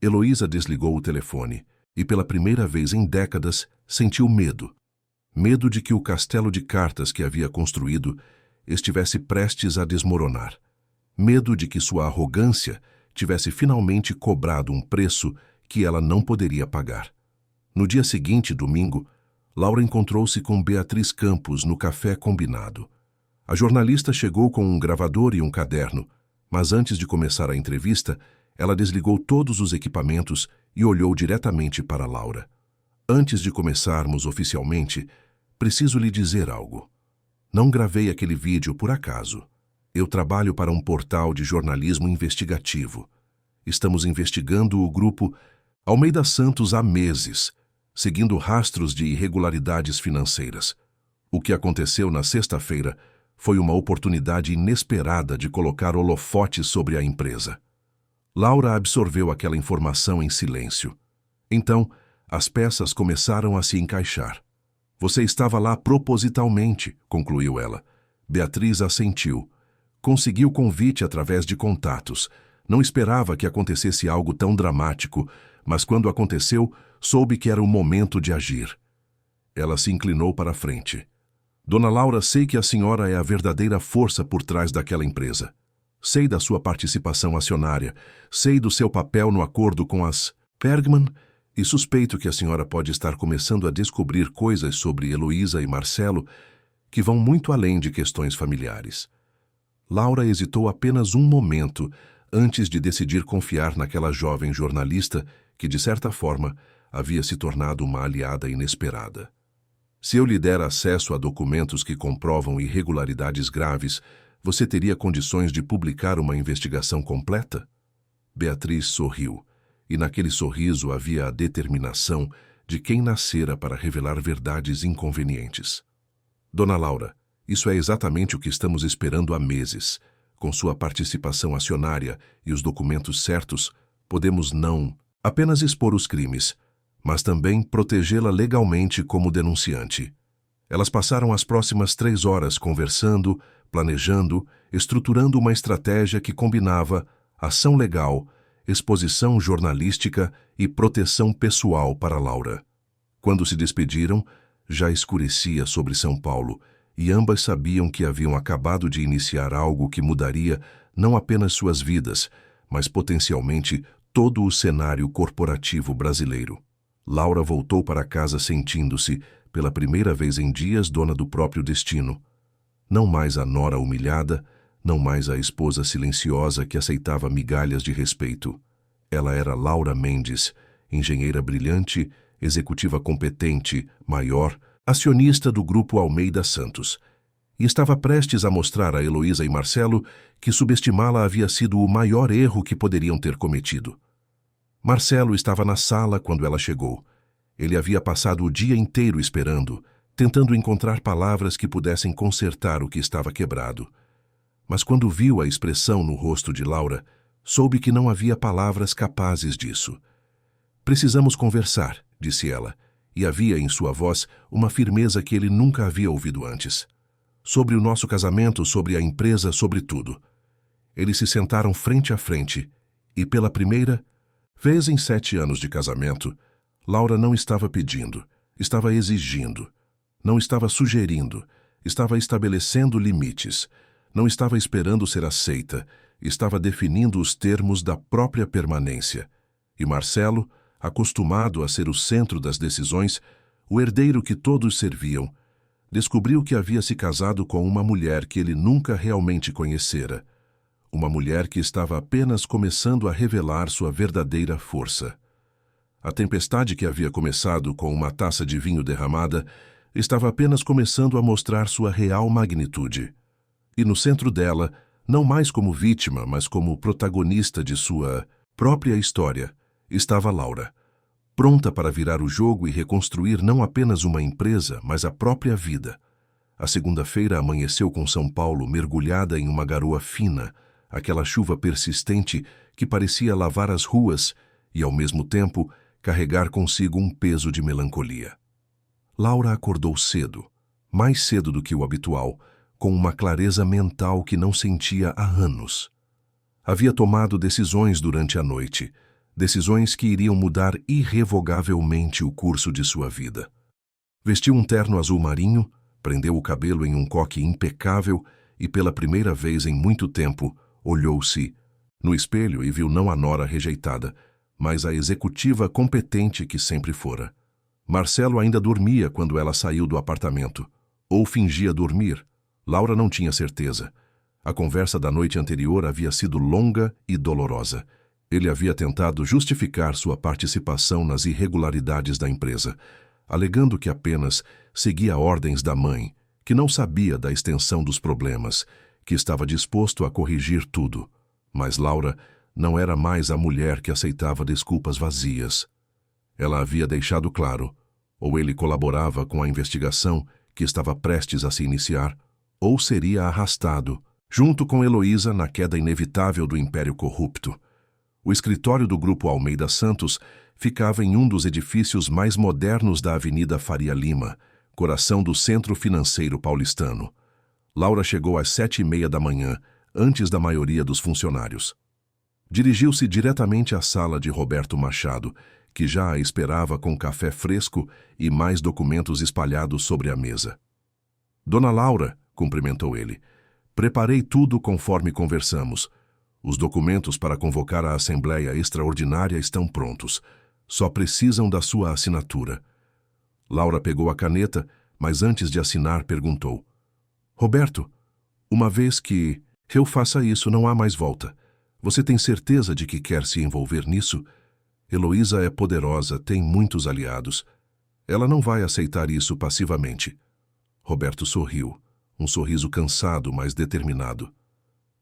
Heloísa desligou o telefone e, pela primeira vez em décadas, sentiu medo. Medo de que o castelo de cartas que havia construído estivesse prestes a desmoronar. Medo de que sua arrogância tivesse finalmente cobrado um preço que ela não poderia pagar. No dia seguinte, domingo, Laura encontrou-se com Beatriz Campos no café combinado. A jornalista chegou com um gravador e um caderno, mas antes de começar a entrevista, ela desligou todos os equipamentos e olhou diretamente para Laura. Antes de começarmos oficialmente, preciso lhe dizer algo. Não gravei aquele vídeo por acaso. Eu trabalho para um portal de jornalismo investigativo. Estamos investigando o grupo Almeida Santos há meses, seguindo rastros de irregularidades financeiras. O que aconteceu na sexta-feira foi uma oportunidade inesperada de colocar holofotes sobre a empresa. Laura absorveu aquela informação em silêncio. Então, as peças começaram a se encaixar. Você estava lá propositalmente, concluiu ela. Beatriz assentiu. Conseguiu convite através de contatos. Não esperava que acontecesse algo tão dramático, mas quando aconteceu, soube que era o momento de agir. Ela se inclinou para a frente. Dona Laura, sei que a senhora é a verdadeira força por trás daquela empresa. Sei da sua participação acionária, sei do seu papel no acordo com as Bergman e suspeito que a senhora pode estar começando a descobrir coisas sobre Heloísa e Marcelo que vão muito além de questões familiares. Laura hesitou apenas um momento antes de decidir confiar naquela jovem jornalista que, de certa forma, havia se tornado uma aliada inesperada. Se eu lhe der acesso a documentos que comprovam irregularidades graves, você teria condições de publicar uma investigação completa? Beatriz sorriu, e naquele sorriso havia a determinação de quem nascera para revelar verdades inconvenientes. Dona Laura, isso é exatamente o que estamos esperando há meses. Com sua participação acionária e os documentos certos, podemos não apenas expor os crimes, mas também protegê-la legalmente como denunciante. Elas passaram as próximas 3 horas conversando, planejando, estruturando uma estratégia que combinava ação legal, exposição jornalística e proteção pessoal para Laura. Quando se despediram, já escurecia sobre São Paulo, e ambas sabiam que haviam acabado de iniciar algo que mudaria não apenas suas vidas, mas potencialmente todo o cenário corporativo brasileiro. Laura voltou para casa sentindo-se, pela primeira vez em dias, dona do próprio destino. Não mais a nora humilhada, não mais a esposa silenciosa que aceitava migalhas de respeito. Ela era Laura Mendes, engenheira brilhante, executiva competente, maior, acionista do grupo Almeida Santos, e estava prestes a mostrar a Heloísa e Marcelo que subestimá-la havia sido o maior erro que poderiam ter cometido. Marcelo estava na sala quando ela chegou. Ele havia passado o dia inteiro esperando, tentando encontrar palavras que pudessem consertar o que estava quebrado. Mas quando viu a expressão no rosto de Laura, soube que não havia palavras capazes disso. Precisamos conversar, disse ela, e havia em sua voz uma firmeza que ele nunca havia ouvido antes. Sobre o nosso casamento, sobre a empresa, sobre tudo. Eles se sentaram frente a frente, e pela primeira vez em 7 anos de casamento, Laura não estava pedindo, estava exigindo. Não estava sugerindo, estava estabelecendo limites. Não estava esperando ser aceita, estava definindo os termos da própria permanência. E Marcelo, acostumado a ser o centro das decisões, o herdeiro que todos serviam, descobriu que havia se casado com uma mulher que ele nunca realmente conhecera. Uma mulher que estava apenas começando a revelar sua verdadeira força. A tempestade que havia começado com uma taça de vinho derramada estava apenas começando a mostrar sua real magnitude. E no centro dela, não mais como vítima, mas como protagonista de sua própria história, estava Laura, pronta para virar o jogo e reconstruir não apenas uma empresa, mas a própria vida. A segunda-feira amanheceu com São Paulo mergulhada em uma garoa fina, aquela chuva persistente que parecia lavar as ruas e, ao mesmo tempo, carregar consigo um peso de melancolia. Laura acordou cedo, mais cedo do que o habitual, com uma clareza mental que não sentia há anos. Havia tomado decisões durante a noite, decisões que iriam mudar irrevogavelmente o curso de sua vida. Vestiu um terno azul marinho, prendeu o cabelo em um coque impecável e, pela primeira vez em muito tempo, olhou-se no espelho e viu não a nora rejeitada, mas a executiva competente que sempre fora. Marcelo ainda dormia quando ela saiu do apartamento. Ou fingia dormir. Laura não tinha certeza. A conversa da noite anterior havia sido longa e dolorosa. Ele havia tentado justificar sua participação nas irregularidades da empresa, alegando que apenas seguia ordens da mãe, que não sabia da extensão dos problemas, que estava disposto a corrigir tudo. Mas Laura não era mais a mulher que aceitava desculpas vazias. Ela havia deixado claro, ou ele colaborava com a investigação que estava prestes a se iniciar, ou seria arrastado, junto com Heloísa, na queda inevitável do império corrupto. O escritório do Grupo Almeida Santos ficava em um dos edifícios mais modernos da Avenida Faria Lima, coração do centro financeiro paulistano. Laura chegou às 7h30 da manhã, antes da maioria dos funcionários. Dirigiu-se diretamente à sala de Roberto Machado, que já a esperava com café fresco e mais documentos espalhados sobre a mesa. Dona Laura, cumprimentou ele, preparei tudo conforme conversamos. Os documentos para convocar a Assembleia Extraordinária estão prontos. Só precisam da sua assinatura. Laura pegou a caneta, mas antes de assinar perguntou: Roberto, uma vez que eu faça isso, não há mais volta. Você tem certeza de que quer se envolver nisso? Heloísa é poderosa, tem muitos aliados. Ela não vai aceitar isso passivamente. Roberto sorriu, um sorriso cansado, mas determinado.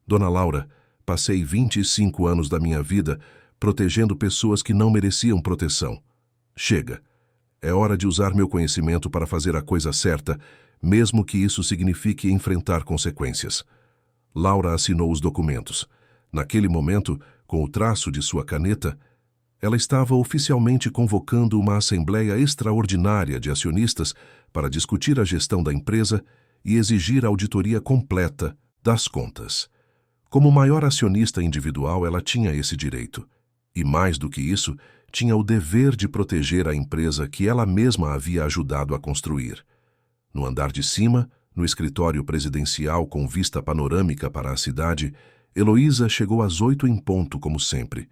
Dona Laura, passei 25 anos da minha vida protegendo pessoas que não mereciam proteção. Chega. É hora de usar meu conhecimento para fazer a coisa certa, mesmo que isso signifique enfrentar consequências. Laura assinou os documentos. Naquele momento, com o traço de sua caneta, ela estava oficialmente convocando uma Assembleia Extraordinária de Acionistas para discutir a gestão da empresa e exigir a auditoria completa das contas. Como maior acionista individual, ela tinha esse direito. E mais do que isso, tinha o dever de proteger a empresa que ela mesma havia ajudado a construir. No andar de cima, no escritório presidencial com vista panorâmica para a cidade, Heloísa chegou às 8h em ponto, como sempre.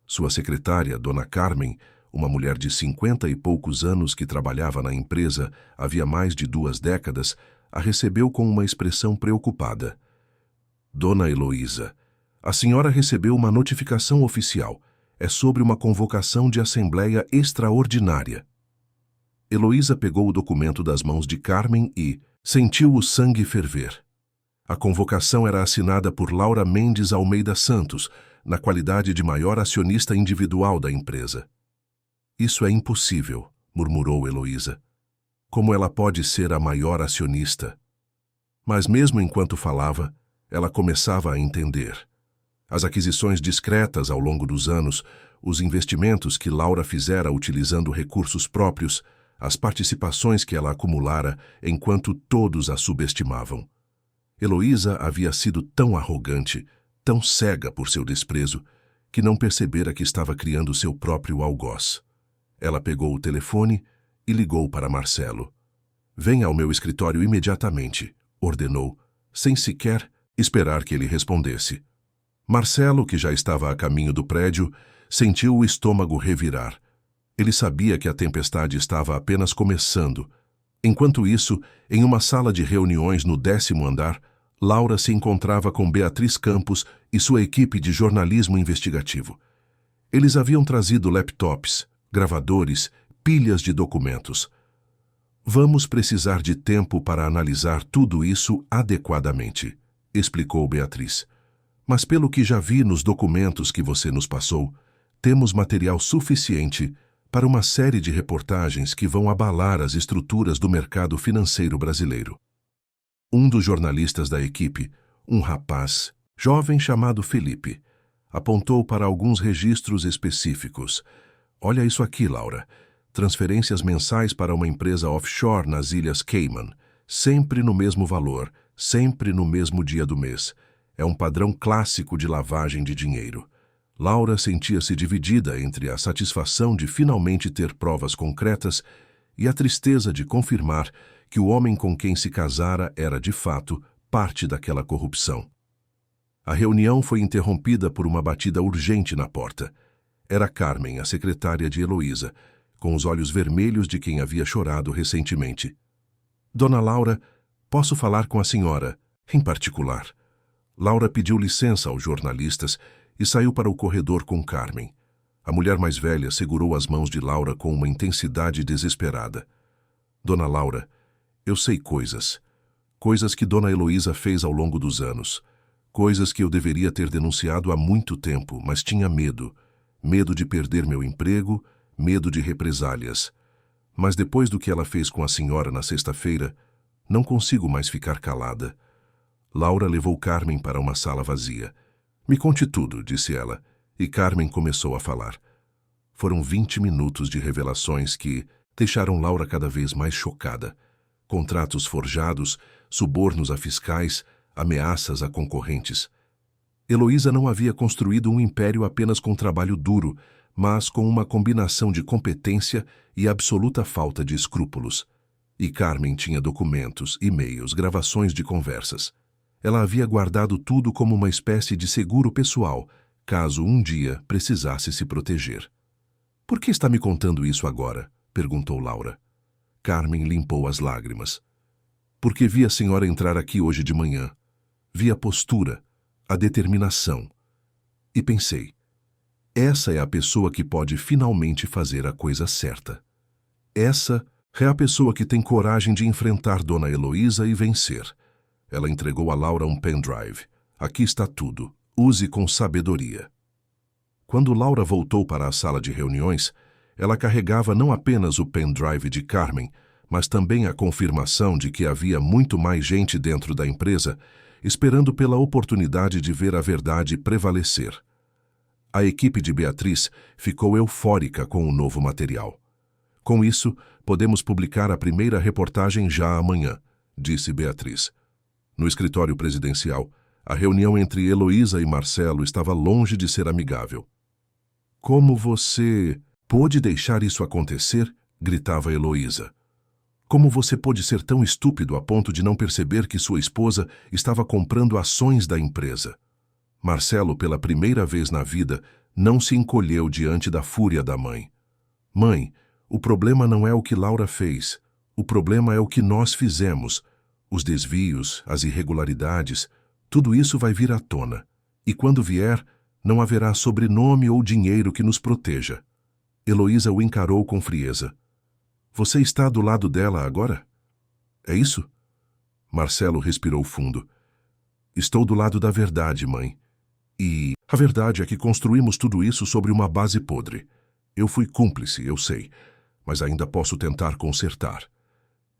Sua secretária, Dona Carmen, uma mulher de 50 e poucos anos que trabalhava na empresa havia mais de 2 décadas, a recebeu com uma expressão preocupada. Dona Heloísa, a senhora recebeu uma notificação oficial. É sobre uma convocação de Assembleia Extraordinária. Heloísa pegou o documento das mãos de Carmen e sentiu o sangue ferver. A convocação era assinada por Laura Mendes Almeida Santos, na qualidade de maior acionista individual da empresa. Isso é impossível, murmurou Heloísa. Como ela pode ser a maior acionista? Mas mesmo enquanto falava, ela começava a entender. As aquisições discretas ao longo dos anos, os investimentos que Laura fizera utilizando recursos próprios, as participações que ela acumulara enquanto todos a subestimavam. Heloísa havia sido tão arrogante, tão cega por seu desprezo, que não percebera que estava criando seu próprio algoz. Ela pegou o telefone e ligou para Marcelo. Venha ao meu escritório imediatamente, ordenou, sem sequer esperar que ele respondesse. Marcelo, que já estava a caminho do prédio, sentiu o estômago revirar. Ele sabia que a tempestade estava apenas começando. Enquanto isso, em uma sala de reuniões no 10º andar, Laura se encontrava com Beatriz Campos e sua equipe de jornalismo investigativo. Eles haviam trazido laptops, gravadores, pilhas de documentos. Vamos precisar de tempo para analisar tudo isso adequadamente, explicou Beatriz. Mas pelo que já vi nos documentos que você nos passou, temos material suficiente para uma série de reportagens que vão abalar as estruturas do mercado financeiro brasileiro. Um dos jornalistas da equipe, um rapaz, jovem chamado Felipe, apontou para alguns registros específicos. Olha isso aqui, Laura. Transferências mensais para uma empresa offshore nas Ilhas Cayman, sempre no mesmo valor, sempre no mesmo dia do mês. É um padrão clássico de lavagem de dinheiro. Laura sentia-se dividida entre a satisfação de finalmente ter provas concretas e a tristeza de confirmar que o homem com quem se casara era, de fato, parte daquela corrupção. A reunião foi interrompida por uma batida urgente na porta. Era Carmen, a secretária de Heloísa, com os olhos vermelhos de quem havia chorado recentemente. Dona Laura, posso falar com a senhora, em particular. Laura pediu licença aos jornalistas e saiu para o corredor com Carmen. A mulher mais velha segurou as mãos de Laura com uma intensidade desesperada. Dona Laura, eu sei coisas que Dona Heloísa fez ao longo dos anos, coisas que eu deveria ter denunciado há muito tempo, mas tinha medo de perder meu emprego, medo de represálias. Mas depois do que ela fez com a senhora na sexta-feira, não consigo mais ficar calada. Laura levou Carmen para uma sala vazia. Me conte tudo, disse ela, e Carmen começou a falar. Foram 20 minutos de revelações que deixaram Laura cada vez mais chocada. Contratos forjados, subornos a fiscais, ameaças a concorrentes. Heloísa não havia construído um império apenas com trabalho duro, mas com uma combinação de competência e absoluta falta de escrúpulos. E Carmen tinha documentos, e-mails, gravações de conversas. Ela havia guardado tudo como uma espécie de seguro pessoal, caso um dia precisasse se proteger. Por que está me contando isso agora? Perguntou Laura. Carmen limpou as lágrimas. Porque vi a senhora entrar aqui hoje de manhã. Vi a postura, a determinação. E pensei, essa é a pessoa que pode finalmente fazer a coisa certa. Essa é a pessoa que tem coragem de enfrentar Dona Heloísa e vencer. Ela entregou a Laura um pendrive. Aqui está tudo. Use com sabedoria. Quando Laura voltou para a sala de reuniões, ela carregava não apenas o pendrive de Carmen, mas também a confirmação de que havia muito mais gente dentro da empresa, esperando pela oportunidade de ver a verdade prevalecer. A equipe de Beatriz ficou eufórica com o novo material. Com isso, podemos publicar a primeira reportagem já amanhã, disse Beatriz. No escritório presidencial, a reunião entre Heloísa e Marcelo estava longe de ser amigável. Como você pôde deixar isso acontecer? Gritava Heloísa. Como você pôde ser tão estúpido a ponto de não perceber que sua esposa estava comprando ações da empresa? Marcelo, pela primeira vez na vida, não se encolheu diante da fúria da mãe. Mãe, o problema não é o que Laura fez. O problema é o que nós fizemos. Os desvios, as irregularidades, tudo isso vai vir à tona. E quando vier, não haverá sobrenome ou dinheiro que nos proteja. Heloísa o encarou com frieza. Você está do lado dela agora? É isso? Marcelo respirou fundo. Estou do lado da verdade, mãe. E a verdade é que construímos tudo isso sobre uma base podre. Eu fui cúmplice, eu sei, mas ainda posso tentar consertar.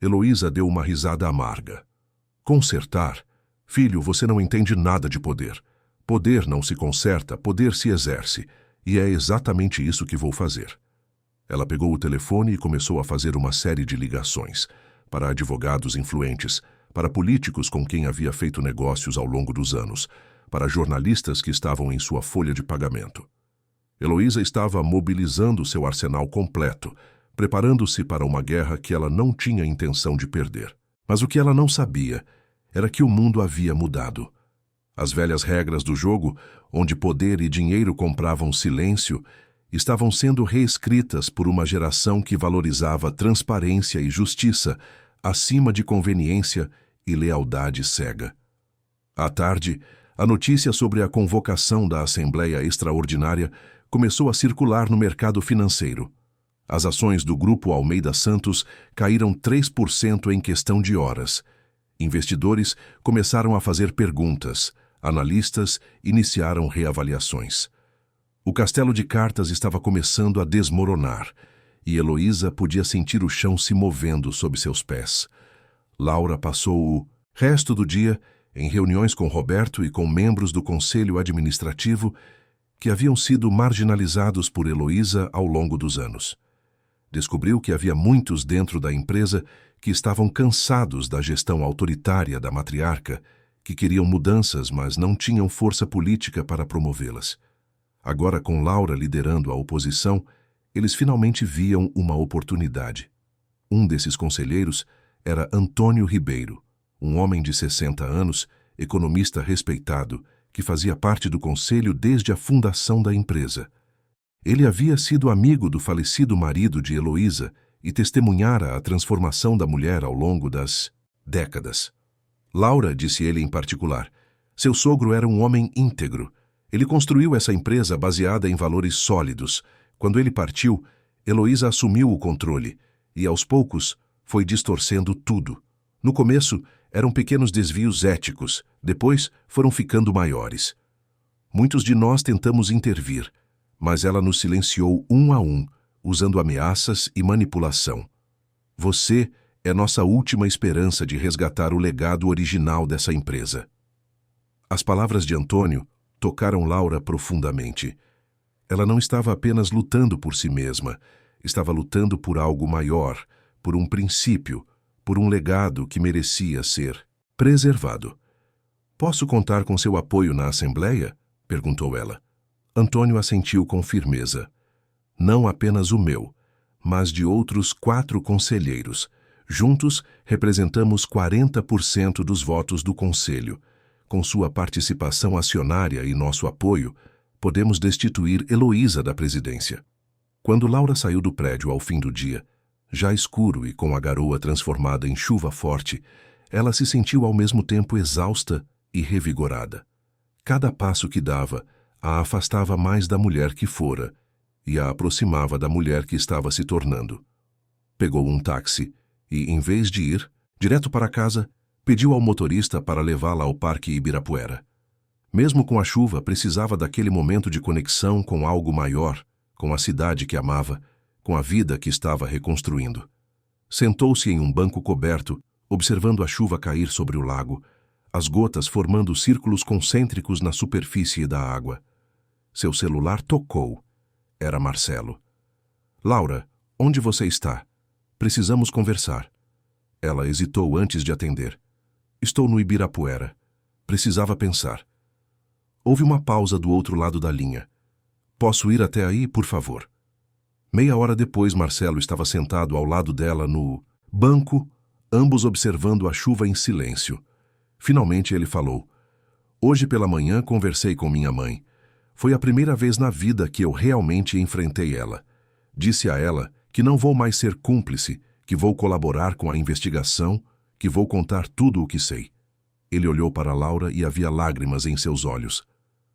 Heloísa deu uma risada amarga. Consertar? Filho, você não entende nada de poder. Poder não se conserta, poder se exerce. E é exatamente isso que vou fazer. Ela pegou o telefone e começou a fazer uma série de ligações. Para advogados influentes, para políticos com quem havia feito negócios ao longo dos anos, para jornalistas que estavam em sua folha de pagamento. Heloísa estava mobilizando seu arsenal completo, preparando-se para uma guerra que ela não tinha intenção de perder. Mas o que ela não sabia era que o mundo havia mudado. As velhas regras do jogo, onde poder e dinheiro compravam silêncio, estavam sendo reescritas por uma geração que valorizava transparência e justiça acima de conveniência e lealdade cega. À tarde, a notícia sobre a convocação da Assembleia Extraordinária começou a circular no mercado financeiro. As ações do Grupo Almeida Santos caíram 3% em questão de horas. Investidores começaram a fazer perguntas, analistas iniciaram reavaliações. O castelo de cartas estava começando a desmoronar, e Heloísa podia sentir o chão se movendo sob seus pés. Laura passou o resto do dia em reuniões com Roberto e com membros do conselho administrativo que haviam sido marginalizados por Heloísa ao longo dos anos. Descobriu que havia muitos dentro da empresa que estavam cansados da gestão autoritária da matriarca, que queriam mudanças, mas não tinham força política para promovê-las. Agora, com Laura liderando a oposição, eles finalmente viam uma oportunidade. Um desses conselheiros era Antônio Ribeiro, um homem de 60 anos, economista respeitado, que fazia parte do conselho desde a fundação da empresa. Ele havia sido amigo do falecido marido de Heloísa e testemunhara a transformação da mulher ao longo das décadas. Laura, disse ele em particular, seu sogro era um homem íntegro. Ele construiu essa empresa baseada em valores sólidos. Quando ele partiu, Heloísa assumiu o controle e, aos poucos, foi distorcendo tudo. No começo, eram pequenos desvios éticos, depois foram ficando maiores. Muitos de nós tentamos intervir, mas ela nos silenciou um a um, usando ameaças e manipulação. Você é nossa última esperança de resgatar o legado original dessa empresa. As palavras de Antônio tocaram Laura profundamente. Ela não estava apenas lutando por si mesma, estava lutando por algo maior, por um princípio, por um legado que merecia ser preservado. Posso contar com seu apoio na Assembleia? Perguntou ela. Antônio assentiu com firmeza. Não apenas o meu, mas de outros 4 conselheiros. Juntos, representamos 40% dos votos do Conselho. Com sua participação acionária e nosso apoio, podemos destituir Heloísa da presidência. Quando Laura saiu do prédio ao fim do dia, já escuro e com a garoa transformada em chuva forte, ela se sentiu ao mesmo tempo exausta e revigorada. Cada passo que dava a afastava mais da mulher que fora e a aproximava da mulher que estava se tornando. Pegou um táxi e, em vez de ir direto para casa, pediu ao motorista para levá-la ao Parque Ibirapuera. Mesmo com a chuva, precisava daquele momento de conexão com algo maior, com a cidade que amava, com a vida que estava reconstruindo. Sentou-se em um banco coberto, observando a chuva cair sobre o lago, as gotas formando círculos concêntricos na superfície da água. Seu celular tocou. Era Marcelo. Laura, onde você está? Precisamos conversar. Ela hesitou antes de atender. Estou no Ibirapuera. Precisava pensar. Houve uma pausa do outro lado da linha. Posso ir até aí, por favor? Meia hora depois, Marcelo estava sentado ao lado dela no banco, ambos observando a chuva em silêncio. Finalmente ele falou. Hoje pela manhã conversei com minha mãe. Foi a primeira vez na vida que eu realmente enfrentei ela. Disse a ela que não vou mais ser cúmplice, que vou colaborar com a investigação, que vou contar tudo o que sei. Ele olhou para Laura e havia lágrimas em seus olhos.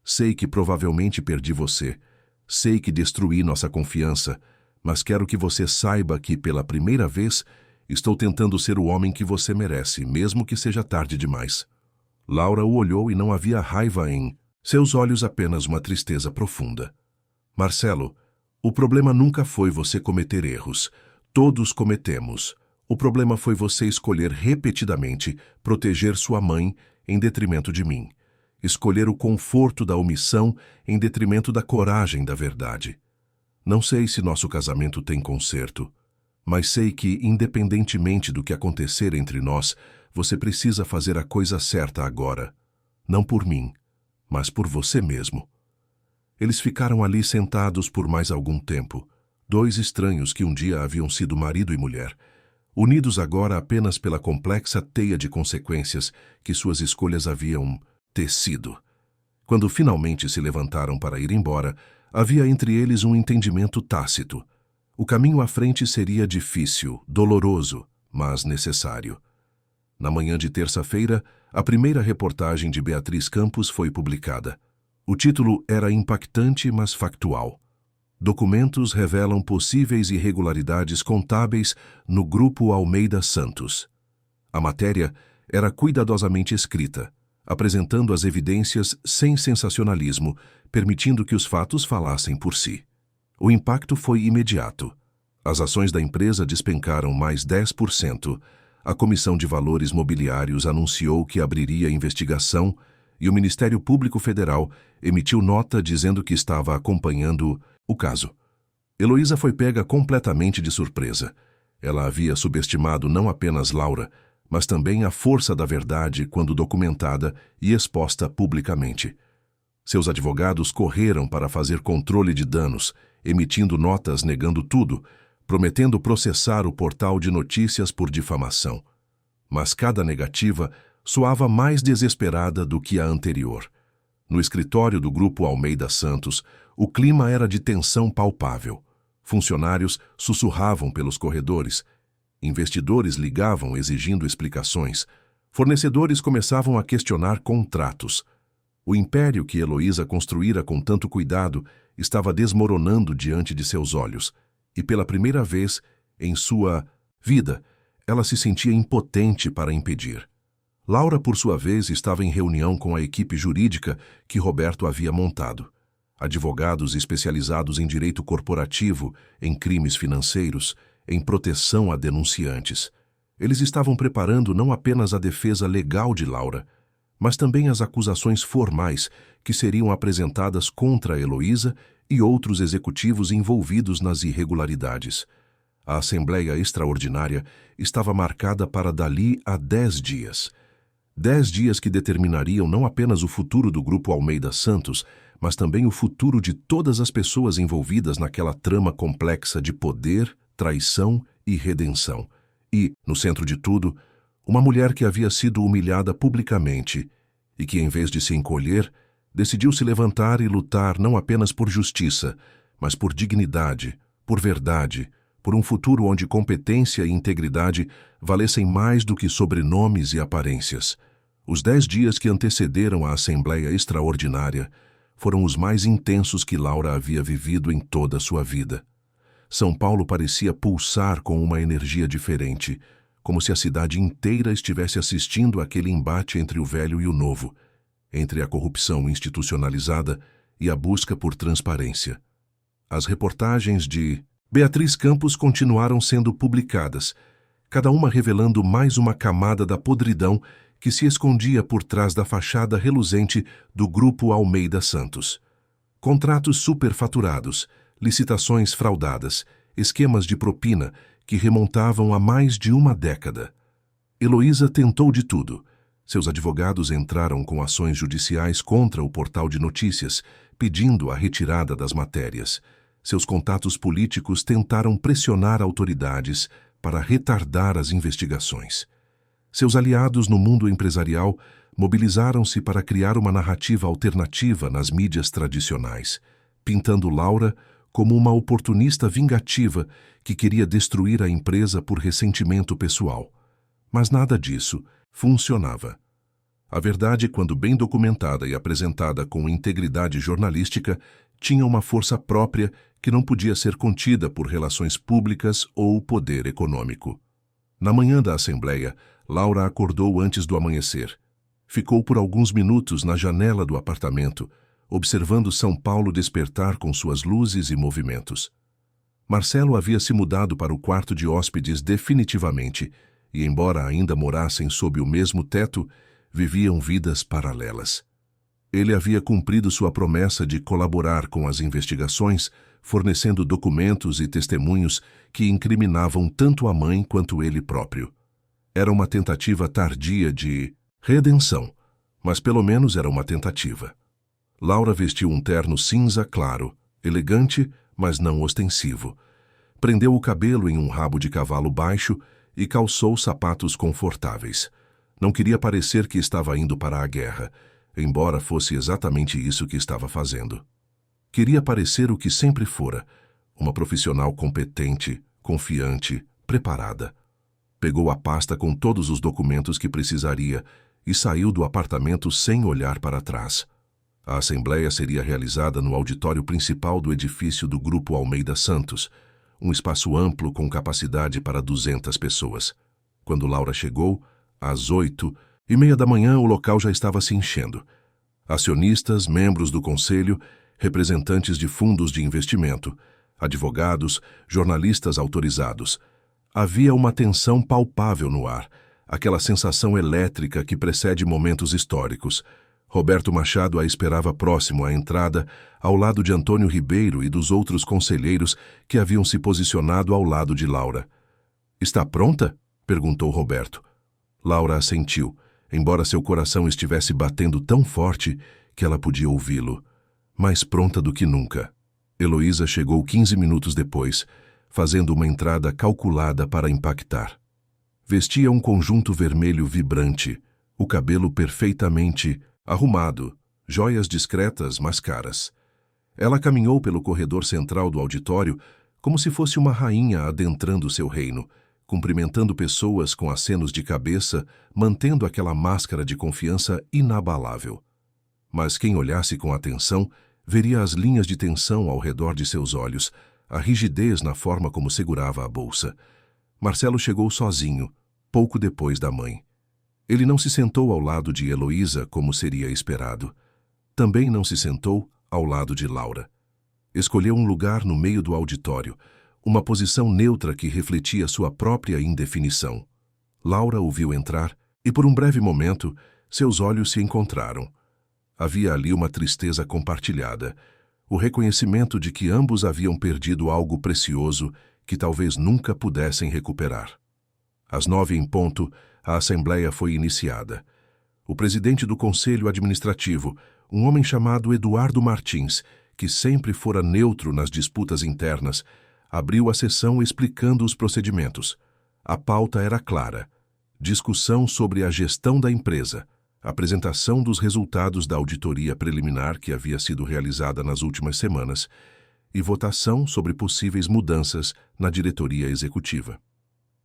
Sei que provavelmente perdi você. Sei que destruí nossa confiança, mas quero que você saiba que, pela primeira vez, estou tentando ser o homem que você merece, mesmo que seja tarde demais. Laura o olhou e não havia raiva em seus olhos, apenas uma tristeza profunda. Marcelo, o problema nunca foi você cometer erros. Todos cometemos. O problema foi você escolher repetidamente proteger sua mãe em detrimento de mim. Escolher o conforto da omissão em detrimento da coragem da verdade. Não sei se nosso casamento tem conserto, mas sei que, independentemente do que acontecer entre nós, você precisa fazer a coisa certa agora. Não por mim, mas por você mesmo. Eles ficaram ali sentados por mais algum tempo, 2 estranhos que um dia haviam sido marido e mulher, unidos agora apenas pela complexa teia de consequências que suas escolhas haviam tecido. Quando finalmente se levantaram para ir embora, Havia entre eles um entendimento tácito. O caminho à frente seria difícil, doloroso, mas necessário. Na manhã de terça-feira, a primeira reportagem de Beatriz Campos foi publicada. O título era impactante, mas factual. Documentos revelam possíveis irregularidades contábeis no Grupo Almeida Santos. A matéria era cuidadosamente escrita, apresentando as evidências sem sensacionalismo, permitindo que os fatos falassem por si. O impacto foi imediato. As ações da empresa despencaram mais 10%. A Comissão de Valores Mobiliários anunciou que abriria investigação e o Ministério Público Federal emitiu nota dizendo que estava acompanhando o caso. Heloísa foi pega completamente de surpresa. Ela havia subestimado não apenas Laura, mas também a força da verdade quando documentada e exposta publicamente. Seus advogados correram para fazer controle de danos, emitindo notas negando tudo, prometendo processar o portal de notícias por difamação. Mas cada negativa soava mais desesperada do que a anterior. No escritório do Grupo Almeida Santos, o clima era de tensão palpável. Funcionários sussurravam pelos corredores. Investidores ligavam exigindo explicações. Fornecedores começavam a questionar contratos. O império que Heloísa construíra com tanto cuidado estava desmoronando diante de seus olhos. E pela primeira vez em sua vida, ela se sentia impotente para impedir. Laura, por sua vez, estava em reunião com a equipe jurídica que Roberto havia montado. Advogados especializados em direito corporativo, em crimes financeiros, em proteção a denunciantes. Eles estavam preparando não apenas a defesa legal de Laura, mas também as acusações formais que seriam apresentadas contra Heloísa e outros executivos envolvidos nas irregularidades. A Assembleia Extraordinária estava marcada para dali a 10 dias. 10 dias que determinariam não apenas o futuro do Grupo Almeida Santos, mas também o futuro de todas as pessoas envolvidas naquela trama complexa de poder, traição e redenção. E, no centro de tudo, uma mulher que havia sido humilhada publicamente e que, em vez de se encolher, decidiu se levantar e lutar não apenas por justiça, mas por dignidade, por verdade, por um futuro onde competência e integridade valessem mais do que sobrenomes e aparências. Os 10 dias que antecederam a Assembleia Extraordinária foram os mais intensos que Laura havia vivido em toda a sua vida. São Paulo parecia pulsar com uma energia diferente, como se a cidade inteira estivesse assistindo àquele embate entre o velho e o novo, entre a corrupção institucionalizada e a busca por transparência. As reportagens de Beatriz Campos continuaram sendo publicadas, cada uma revelando mais uma camada da podridão que se escondia por trás da fachada reluzente do Grupo Almeida Santos. Contratos superfaturados, licitações fraudadas, esquemas de propina que remontavam a mais de uma década. Heloísa tentou de tudo. Seus advogados entraram com ações judiciais contra o portal de notícias, pedindo a retirada das matérias. Seus contatos políticos tentaram pressionar autoridades para retardar as investigações. Seus aliados no mundo empresarial mobilizaram-se para criar uma narrativa alternativa nas mídias tradicionais, pintando Laura como uma oportunista vingativa que queria destruir a empresa por ressentimento pessoal. Mas nada disso funcionava. A verdade, quando bem documentada e apresentada com integridade jornalística, tinha uma força própria que não podia ser contida por relações públicas ou poder econômico. Na manhã da Assembleia, Laura acordou antes do amanhecer. Ficou por alguns minutos na janela do apartamento, observando São Paulo despertar com suas luzes e movimentos. Marcelo havia se mudado para o quarto de hóspedes definitivamente, e embora ainda morassem sob o mesmo teto, viviam vidas paralelas. Ele havia cumprido sua promessa de colaborar com as investigações, fornecendo documentos e testemunhos que incriminavam tanto a mãe quanto ele próprio. Era uma tentativa tardia de redenção, mas pelo menos era uma tentativa. Laura vestiu um terno cinza claro, elegante, mas não ostensivo. Prendeu o cabelo em um rabo de cavalo baixo e calçou sapatos confortáveis. Não queria parecer que estava indo para a guerra, embora fosse exatamente isso que estava fazendo. Queria parecer o que sempre fora, uma profissional competente, confiante, preparada. Pegou a pasta com todos os documentos que precisaria e saiu do apartamento sem olhar para trás. A assembleia seria realizada no auditório principal do edifício do Grupo Almeida Santos, um espaço amplo com capacidade para 200 pessoas. Quando Laura chegou, às 8:30 da manhã, o local já estava se enchendo. Acionistas, membros do conselho, representantes de fundos de investimento, advogados, jornalistas autorizados. Havia uma tensão palpável no ar, aquela sensação elétrica que precede momentos históricos. Roberto Machado a esperava próximo à entrada, ao lado de Antônio Ribeiro e dos outros conselheiros que haviam se posicionado ao lado de Laura. "Está pronta?" perguntou Roberto. Laura assentiu, embora seu coração estivesse batendo tão forte que ela podia ouvi-lo. Mais pronta do que nunca. Heloísa chegou 15 minutos depois, fazendo uma entrada calculada para impactar. Vestia um conjunto vermelho vibrante, o cabelo perfeitamente arrumado, joias discretas, mas caras. Ela caminhou pelo corredor central do auditório como se fosse uma rainha adentrando seu reino, cumprimentando pessoas com acenos de cabeça, mantendo aquela máscara de confiança inabalável. Mas quem olhasse com atenção veria as linhas de tensão ao redor de seus olhos, a rigidez na forma como segurava a bolsa. Marcelo chegou sozinho, pouco depois da mãe. Ele não se sentou ao lado de Heloísa como seria esperado. Também não se sentou ao lado de Laura. Escolheu um lugar no meio do auditório, uma posição neutra que refletia sua própria indefinição. Laura o viu entrar e, por um breve momento, seus olhos se encontraram. Havia ali uma tristeza compartilhada, o reconhecimento de que ambos haviam perdido algo precioso que talvez nunca pudessem recuperar. Às 9 em ponto, a assembleia foi iniciada. O presidente do Conselho Administrativo, um homem chamado Eduardo Martins, que sempre fora neutro nas disputas internas, abriu a sessão explicando os procedimentos. A pauta era clara: discussão sobre a gestão da empresa, apresentação dos resultados da auditoria preliminar que havia sido realizada nas últimas semanas e votação sobre possíveis mudanças na diretoria executiva.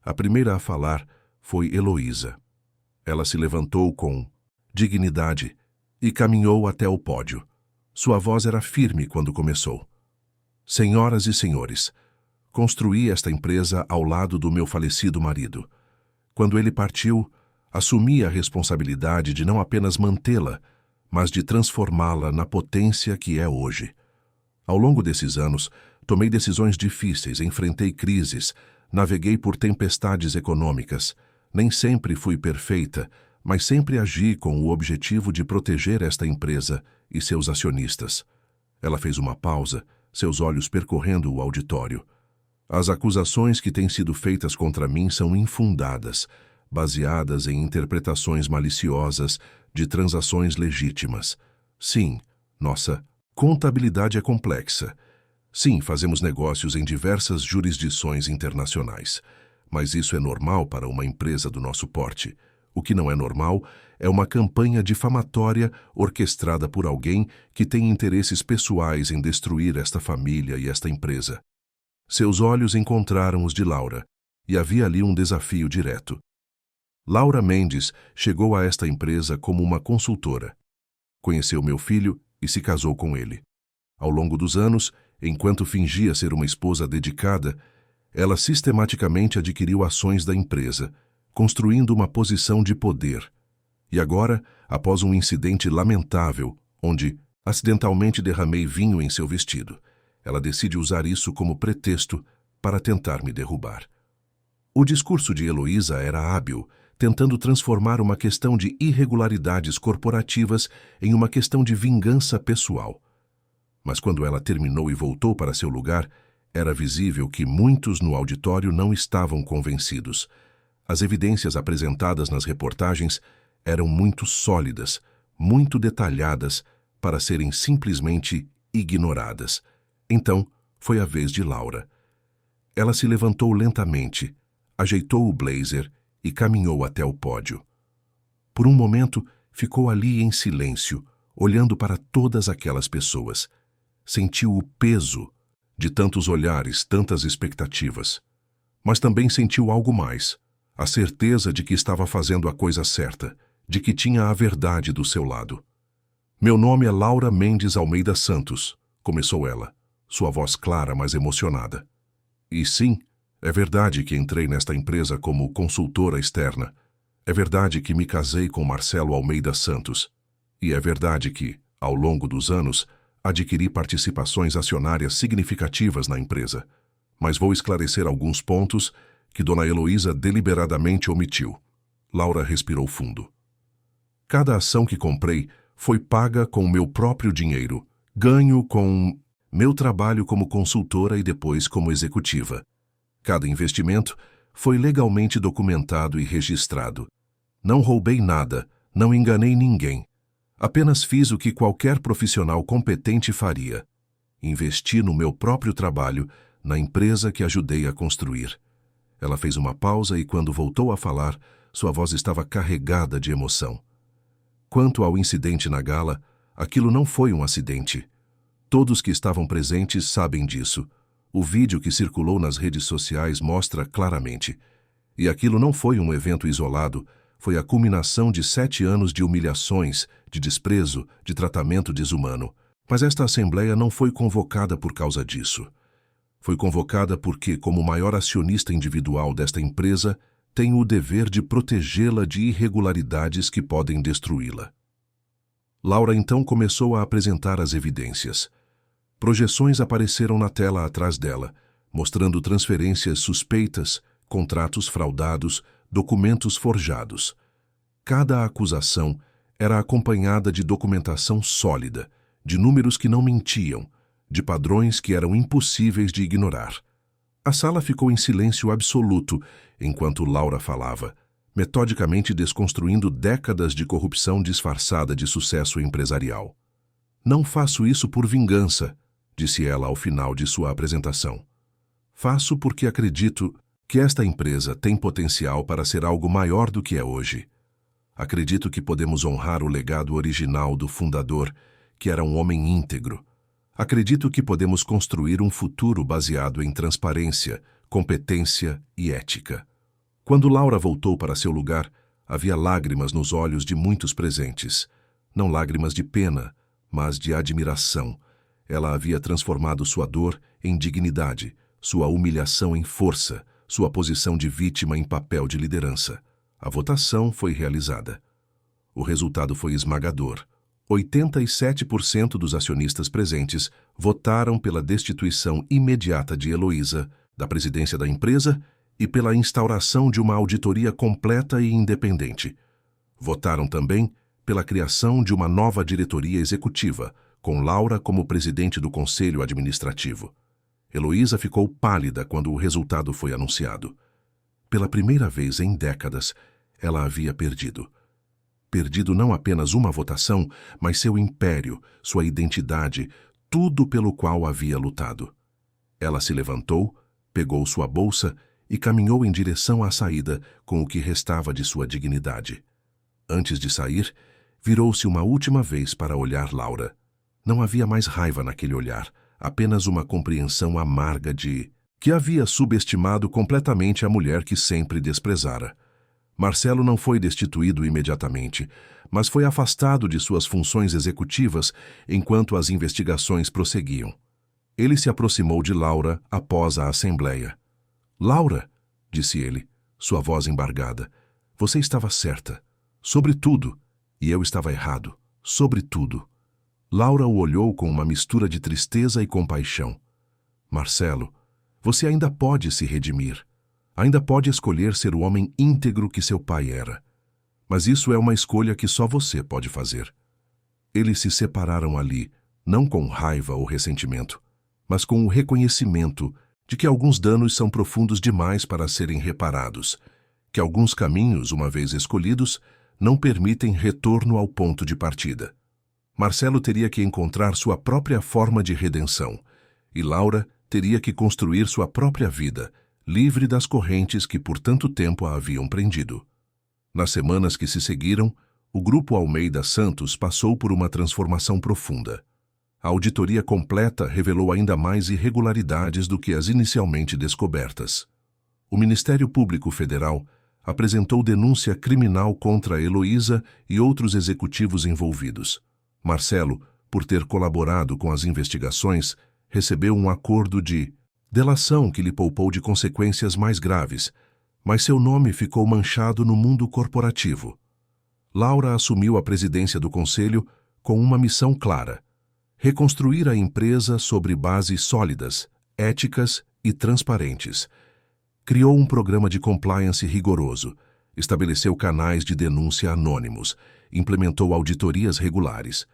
A primeira a falar foi Heloísa. Ela se levantou com dignidade e caminhou até o pódio. Sua voz era firme quando começou. "Senhoras e senhores, construí esta empresa ao lado do meu falecido marido. Quando ele partiu, assumi a responsabilidade de não apenas mantê-la, mas de transformá-la na potência que é hoje. Ao longo desses anos, tomei decisões difíceis, enfrentei crises, naveguei por tempestades econômicas. Nem sempre fui perfeita, mas sempre agi com o objetivo de proteger esta empresa e seus acionistas." Ela fez uma pausa, seus olhos percorrendo o auditório. "As acusações que têm sido feitas contra mim são infundadas, baseadas em interpretações maliciosas de transações legítimas. Sim, nossa contabilidade é complexa. Sim, fazemos negócios em diversas jurisdições internacionais. Mas isso é normal para uma empresa do nosso porte. O que não é normal é uma campanha difamatória orquestrada por alguém que tem interesses pessoais em destruir esta família e esta empresa." Seus olhos encontraram os de Laura, e havia ali um desafio direto. Laura Mendes chegou a esta empresa como uma consultora. Conheceu meu filho e se casou com ele. Ao longo dos anos, enquanto fingia ser uma esposa dedicada, ela sistematicamente adquiriu ações da empresa, construindo uma posição de poder. E agora, após um incidente lamentável, onde acidentalmente derramei vinho em seu vestido, ela decide usar isso como pretexto para tentar me derrubar. O discurso de Heloísa era hábil, tentando transformar uma questão de irregularidades corporativas em uma questão de vingança pessoal. Mas quando ela terminou e voltou para seu lugar, era visível que muitos no auditório não estavam convencidos. As evidências apresentadas nas reportagens eram muito sólidas, muito detalhadas, para serem simplesmente ignoradas. Então, foi a vez de Laura. Ela se levantou lentamente, ajeitou o blazer e caminhou até o pódio. Por um momento, ficou ali em silêncio, olhando para todas aquelas pessoas. sentiu o peso de tantos olhares, tantas expectativas. Mas também sentiu algo mais, a certeza de que estava fazendo a coisa certa, de que tinha a verdade do seu lado. Meu nome é Laura Mendes Almeida Santos, começou ela, sua voz clara, mas emocionada. E sim, é verdade que entrei nesta empresa como consultora externa. É verdade que me casei com Marcelo Almeida Santos. E é verdade que, ao longo dos anos, adquiri participações acionárias significativas na empresa. Mas vou esclarecer alguns pontos que Dona Heloísa deliberadamente omitiu. Laura respirou fundo. Cada ação que comprei foi paga com o meu próprio dinheiro, ganho com meu trabalho como consultora e depois como executiva. Cada investimento foi legalmente documentado e registrado. Não roubei nada, não enganei ninguém. Apenas fiz o que qualquer profissional competente faria. Investi no meu próprio trabalho, na empresa que ajudei a construir. Ela fez uma pausa e, quando voltou a falar, sua voz estava carregada de emoção. Quanto ao incidente na gala, aquilo não foi um acidente. Todos que estavam presentes sabem disso. O vídeo que circulou nas redes sociais mostra claramente. E aquilo não foi um evento isolado, foi a culminação de 7 anos de humilhações, de desprezo, de tratamento desumano. Mas esta assembleia não foi convocada por causa disso. Foi convocada porque, como maior acionista individual desta empresa, tenho o dever de protegê-la de irregularidades que podem destruí-la. Laura então começou a apresentar as evidências. Projeções apareceram na tela atrás dela, mostrando transferências suspeitas, contratos fraudados, documentos forjados. Cada acusação era acompanhada de documentação sólida, de números que não mentiam, de padrões que eram impossíveis de ignorar. A sala ficou em silêncio absoluto enquanto Laura falava, metodicamente desconstruindo décadas de corrupção disfarçada de sucesso empresarial. Não faço isso por vingança, disse ela ao final de sua apresentação. Faço porque acredito que esta empresa tem potencial para ser algo maior do que é hoje. Acredito que podemos honrar o legado original do fundador, que era um homem íntegro. Acredito que podemos construir um futuro baseado em transparência, competência e ética. Quando Laura voltou para seu lugar, havia lágrimas nos olhos de muitos presentes. Não lágrimas de pena, mas de admiração. Ela havia transformado sua dor em dignidade, sua humilhação em força, sua posição de vítima em papel de liderança. A votação foi realizada. O resultado foi esmagador. 87% dos acionistas presentes votaram pela destituição imediata de Heloísa da presidência da empresa e pela instauração de uma auditoria completa e independente. Votaram também pela criação de uma nova diretoria executiva, com Laura como presidente do conselho administrativo. Heloísa ficou pálida quando o resultado foi anunciado. Pela primeira vez em décadas, ela havia perdido. Perdido não apenas uma votação, mas seu império, sua identidade, tudo pelo qual havia lutado. Ela se levantou, pegou sua bolsa e caminhou em direção à saída com o que restava de sua dignidade. Antes de sair, virou-se uma última vez para olhar Laura. Não havia mais raiva naquele olhar, apenas uma compreensão amarga de que havia subestimado completamente a mulher que sempre desprezara. Marcelo não foi destituído imediatamente, mas foi afastado de suas funções executivas enquanto as investigações prosseguiam. Ele se aproximou de Laura após a assembleia. "Laura", disse ele, sua voz embargada, "você estava certa. Sobre tudo. E eu estava errado. Sobre tudo." Laura o olhou com uma mistura de tristeza e compaixão. "Marcelo, você ainda pode se redimir. Ainda pode escolher ser o homem íntegro que seu pai era. Mas isso é uma escolha que só você pode fazer." Eles se separaram ali, não com raiva ou ressentimento, mas com o reconhecimento de que alguns danos são profundos demais para serem reparados, que alguns caminhos, uma vez escolhidos, não permitem retorno ao ponto de partida. Marcelo teria que encontrar sua própria forma de redenção, e Laura teria que construir sua própria vida, livre das correntes que por tanto tempo a haviam prendido. Nas semanas que se seguiram, o Grupo Almeida Santos passou por uma transformação profunda. A auditoria completa revelou ainda mais irregularidades do que as inicialmente descobertas. O Ministério Público Federal apresentou denúncia criminal contra Heloísa e outros executivos envolvidos. Marcelo, por ter colaborado com as investigações, recebeu um acordo de delação que lhe poupou de consequências mais graves, mas seu nome ficou manchado no mundo corporativo. Laura assumiu a presidência do conselho com uma missão clara: reconstruir a empresa sobre bases sólidas, éticas e transparentes. Criou um programa de compliance rigoroso, estabeleceu canais de denúncia anônimos, implementou auditorias regulares.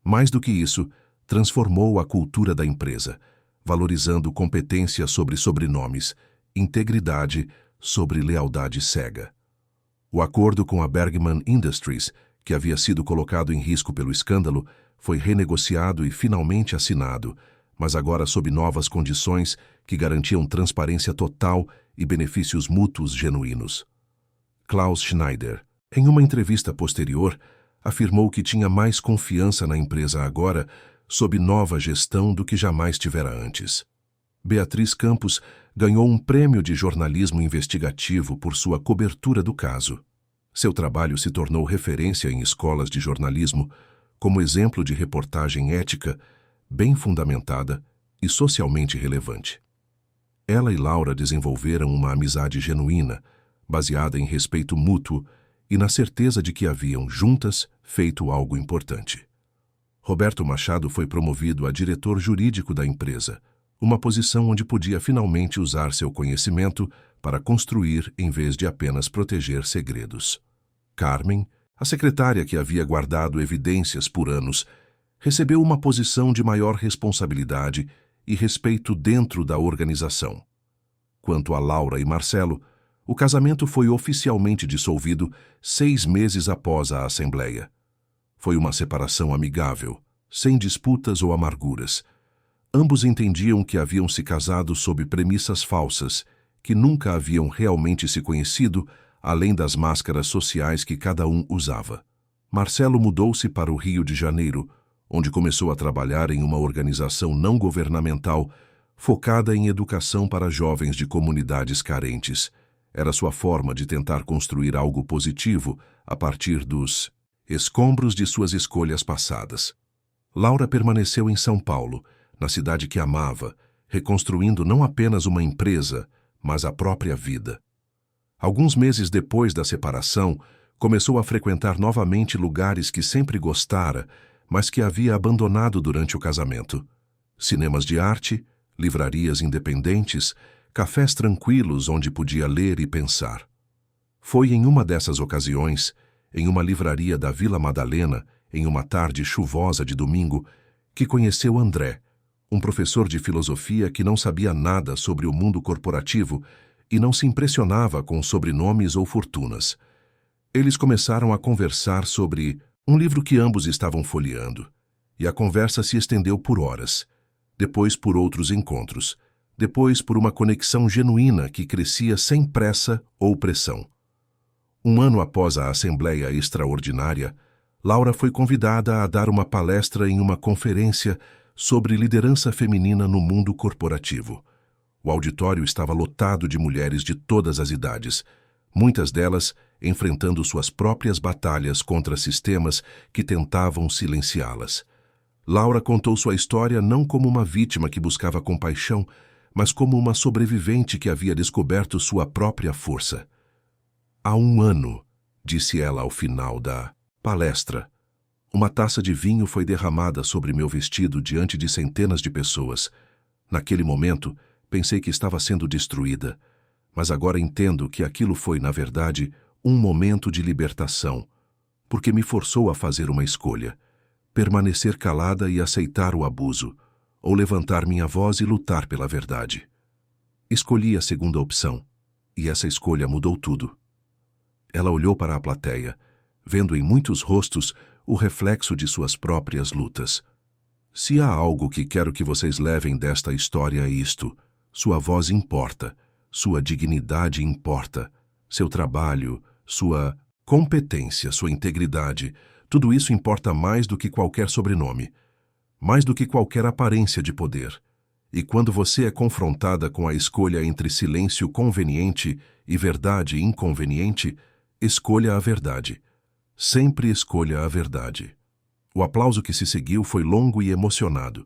Mais do que isso, transformou a cultura da empresa, valorizando competência sobre sobrenomes, integridade sobre lealdade cega. O acordo com a Bergman Industries, que havia sido colocado em risco pelo escândalo, foi renegociado e finalmente assinado, mas agora sob novas condições que garantiam transparência total e benefícios mútuos genuínos. Klaus Schneider, em uma entrevista posterior, afirmou que tinha mais confiança na empresa agora, sob nova gestão, do que jamais tivera antes. Beatriz Campos ganhou um prêmio de jornalismo investigativo por sua cobertura do caso. Seu trabalho se tornou referência em escolas de jornalismo como exemplo de reportagem ética, bem fundamentada e socialmente relevante. Ela e Laura desenvolveram uma amizade genuína, baseada em respeito mútuo e na certeza de que haviam, juntas, feito algo importante. Roberto Machado foi promovido a diretor jurídico da empresa, uma posição onde podia finalmente usar seu conhecimento para construir em vez de apenas proteger segredos. Carmen, a secretária que havia guardado evidências por anos, recebeu uma posição de maior responsabilidade e respeito dentro da organização. Quanto a Laura e Marcelo, o casamento foi oficialmente dissolvido 6 meses após a assembleia. Foi uma separação amigável, sem disputas ou amarguras. Ambos entendiam que haviam se casado sob premissas falsas, que nunca haviam realmente se conhecido, além das máscaras sociais que cada um usava. Marcelo mudou-se para o Rio de Janeiro, onde começou a trabalhar em uma organização não governamental focada em educação para jovens de comunidades carentes. Era sua forma de tentar construir algo positivo a partir dos escombros de suas escolhas passadas. Laura permaneceu em São Paulo, na cidade que amava, reconstruindo não apenas uma empresa, mas a própria vida. Alguns meses depois da separação, começou a frequentar novamente lugares que sempre gostara, mas que havia abandonado durante o casamento. Cinemas de arte, livrarias independentes, cafés tranquilos onde podia ler e pensar. Foi em uma dessas ocasiões, em uma livraria da Vila Madalena, em uma tarde chuvosa de domingo, que conheceu André, um professor de filosofia que não sabia nada sobre o mundo corporativo e não se impressionava com sobrenomes ou fortunas. Eles começaram a conversar sobre um livro que ambos estavam folheando, e a conversa se estendeu por horas, depois por outros encontros, depois por uma conexão genuína que crescia sem pressa ou pressão. Um ano após a Assembleia Extraordinária, Laura foi convidada a dar uma palestra em uma conferência sobre liderança feminina no mundo corporativo. O auditório estava lotado de mulheres de todas as idades, muitas delas enfrentando suas próprias batalhas contra sistemas que tentavam silenciá-las. Laura contou sua história não como uma vítima que buscava compaixão, mas como uma sobrevivente que havia descoberto sua própria força. Há um ano, disse ela ao final da palestra, uma taça de vinho foi derramada sobre meu vestido diante de centenas de pessoas. Naquele momento, pensei que estava sendo destruída, mas agora entendo que aquilo foi, na verdade, um momento de libertação, porque me forçou a fazer uma escolha: permanecer calada e aceitar o abuso, ou levantar minha voz e lutar pela verdade. Escolhi a segunda opção, e essa escolha mudou tudo. Ela olhou para a plateia, vendo em muitos rostos o reflexo de suas próprias lutas. Se há algo que quero que vocês levem desta história é isto: sua voz importa, sua dignidade importa, seu trabalho, sua competência, sua integridade, tudo isso importa mais do que qualquer sobrenome. mais do que qualquer aparência de poder. E quando você é confrontada com a escolha entre silêncio conveniente e verdade inconveniente, escolha a verdade. Sempre escolha a verdade. O aplauso que se seguiu foi longo e emocionado.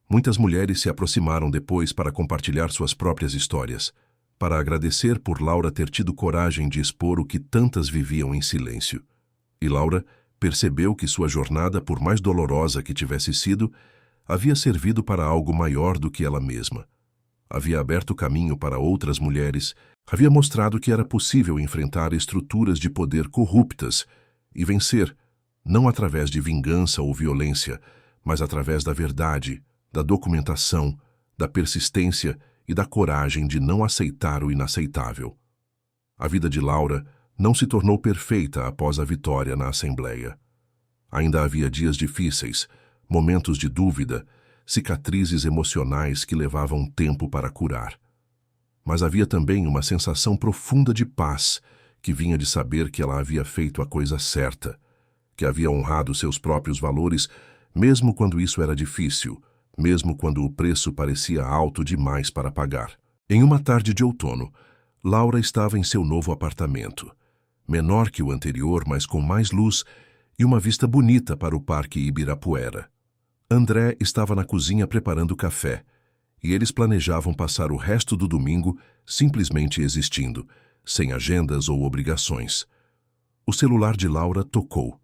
Muitas mulheres se aproximaram depois para compartilhar suas próprias histórias, para agradecer por Laura ter tido coragem de expor o que tantas viviam em silêncio. E Laura percebeu que sua jornada, por mais dolorosa que tivesse sido, havia servido para algo maior do que ela mesma. Havia aberto caminho para outras mulheres, havia mostrado que era possível enfrentar estruturas de poder corruptas e vencer, não através de vingança ou violência, mas através da verdade, da documentação, da persistência e da coragem de não aceitar o inaceitável. A vida de Laura não se tornou perfeita após a vitória na Assembleia. Ainda havia dias difíceis, momentos de dúvida, cicatrizes emocionais que levavam tempo para curar. Mas havia também uma sensação profunda de paz que vinha de saber que ela havia feito a coisa certa, que havia honrado seus próprios valores, mesmo quando isso era difícil, mesmo quando o preço parecia alto demais para pagar. Em uma tarde de outono, Laura estava em seu novo apartamento, menor que o anterior, mas com mais luz e uma vista bonita para o Parque Ibirapuera. André estava na cozinha preparando café, e eles planejavam passar o resto do domingo simplesmente existindo, sem agendas ou obrigações. O celular de Laura tocou.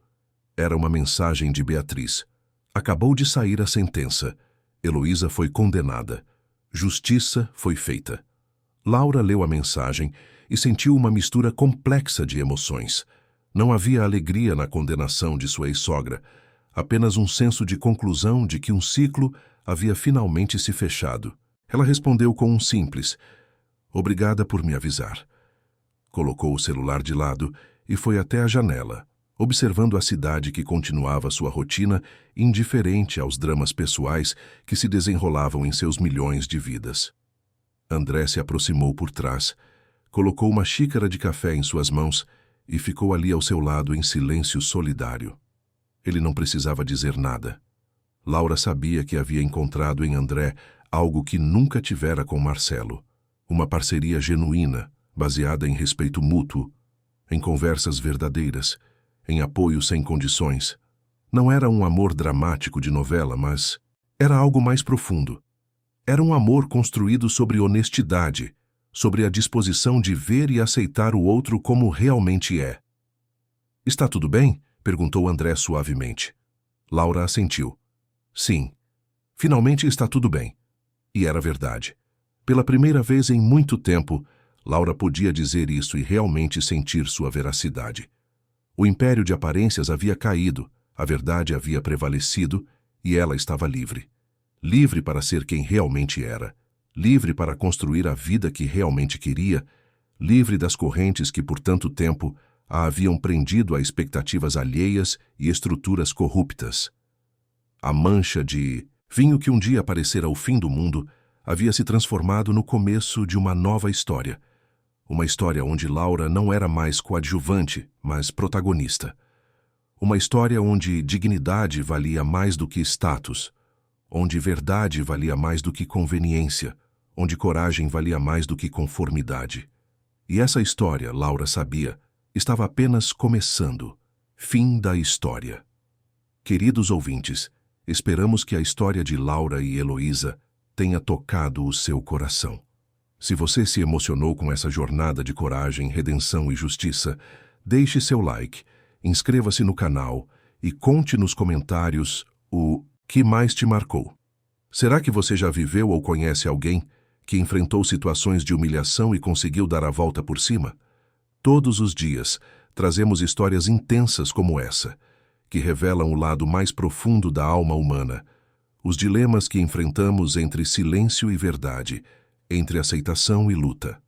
Era uma mensagem de Beatriz. Acabou de sair a sentença. Heloísa foi condenada. Justiça foi feita. Laura leu a mensagem e sentiu uma mistura complexa de emoções. Não havia alegria na condenação de sua ex-sogra, apenas um senso de conclusão de que um ciclo havia finalmente se fechado. Ela respondeu com um simples: "Obrigada por me avisar." Colocou o celular de lado e foi até a janela, observando a cidade que continuava sua rotina, indiferente aos dramas pessoais que se desenrolavam em seus milhões de vidas. André se aproximou por trás, colocou uma xícara de café em suas mãos e ficou ali ao seu lado em silêncio solidário. Ele não precisava dizer nada. Laura sabia que havia encontrado em André algo que nunca tivera com Marcelo. Uma parceria genuína, baseada em respeito mútuo, em conversas verdadeiras, em apoio sem condições. Não era um amor dramático de novela, mas era algo mais profundo. Era um amor construído sobre honestidade, sobre a disposição de ver e aceitar o outro como realmente é. "Está tudo bem?" perguntou André suavemente. Laura assentiu. "Sim. Finalmente está tudo bem." E era verdade. Pela primeira vez em muito tempo, Laura podia dizer isso e realmente sentir sua veracidade. O império de aparências havia caído, a verdade havia prevalecido e ela estava livre. Livre para ser quem realmente era, livre para construir a vida que realmente queria, livre das correntes que por tanto tempo a haviam prendido a expectativas alheias e estruturas corruptas. A mancha de vinho que um dia parecera o fim do mundo havia se transformado no começo de uma nova história. Uma história onde Laura não era mais coadjuvante, mas protagonista. Uma história onde dignidade valia mais do que status, onde verdade valia mais do que conveniência, onde coragem valia mais do que conformidade. E essa história, Laura sabia, estava apenas começando. Fim da história. Queridos ouvintes, esperamos que a história de Laura e Heloísa tenha tocado o seu coração. Se você se emocionou com essa jornada de coragem, redenção e justiça, deixe seu like, inscreva-se no canal e conte nos comentários o que mais te marcou. Será que você já viveu ou conhece alguém que enfrentou situações de humilhação e conseguiu dar a volta por cima? Todos os dias, trazemos histórias intensas como essa, que revelam o lado mais profundo da alma humana, os dilemas que enfrentamos entre silêncio e verdade, entre aceitação e luta.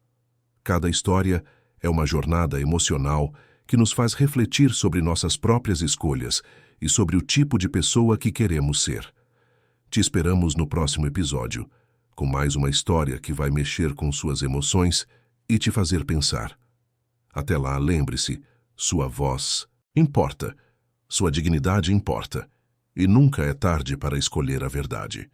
Cada história é uma jornada emocional que nos faz refletir sobre nossas próprias escolhas e sobre o tipo de pessoa que queremos ser. Te esperamos no próximo episódio, com mais uma história que vai mexer com suas emoções e te fazer pensar. Até lá, lembre-se, sua voz importa, sua dignidade importa, e nunca é tarde para escolher a verdade.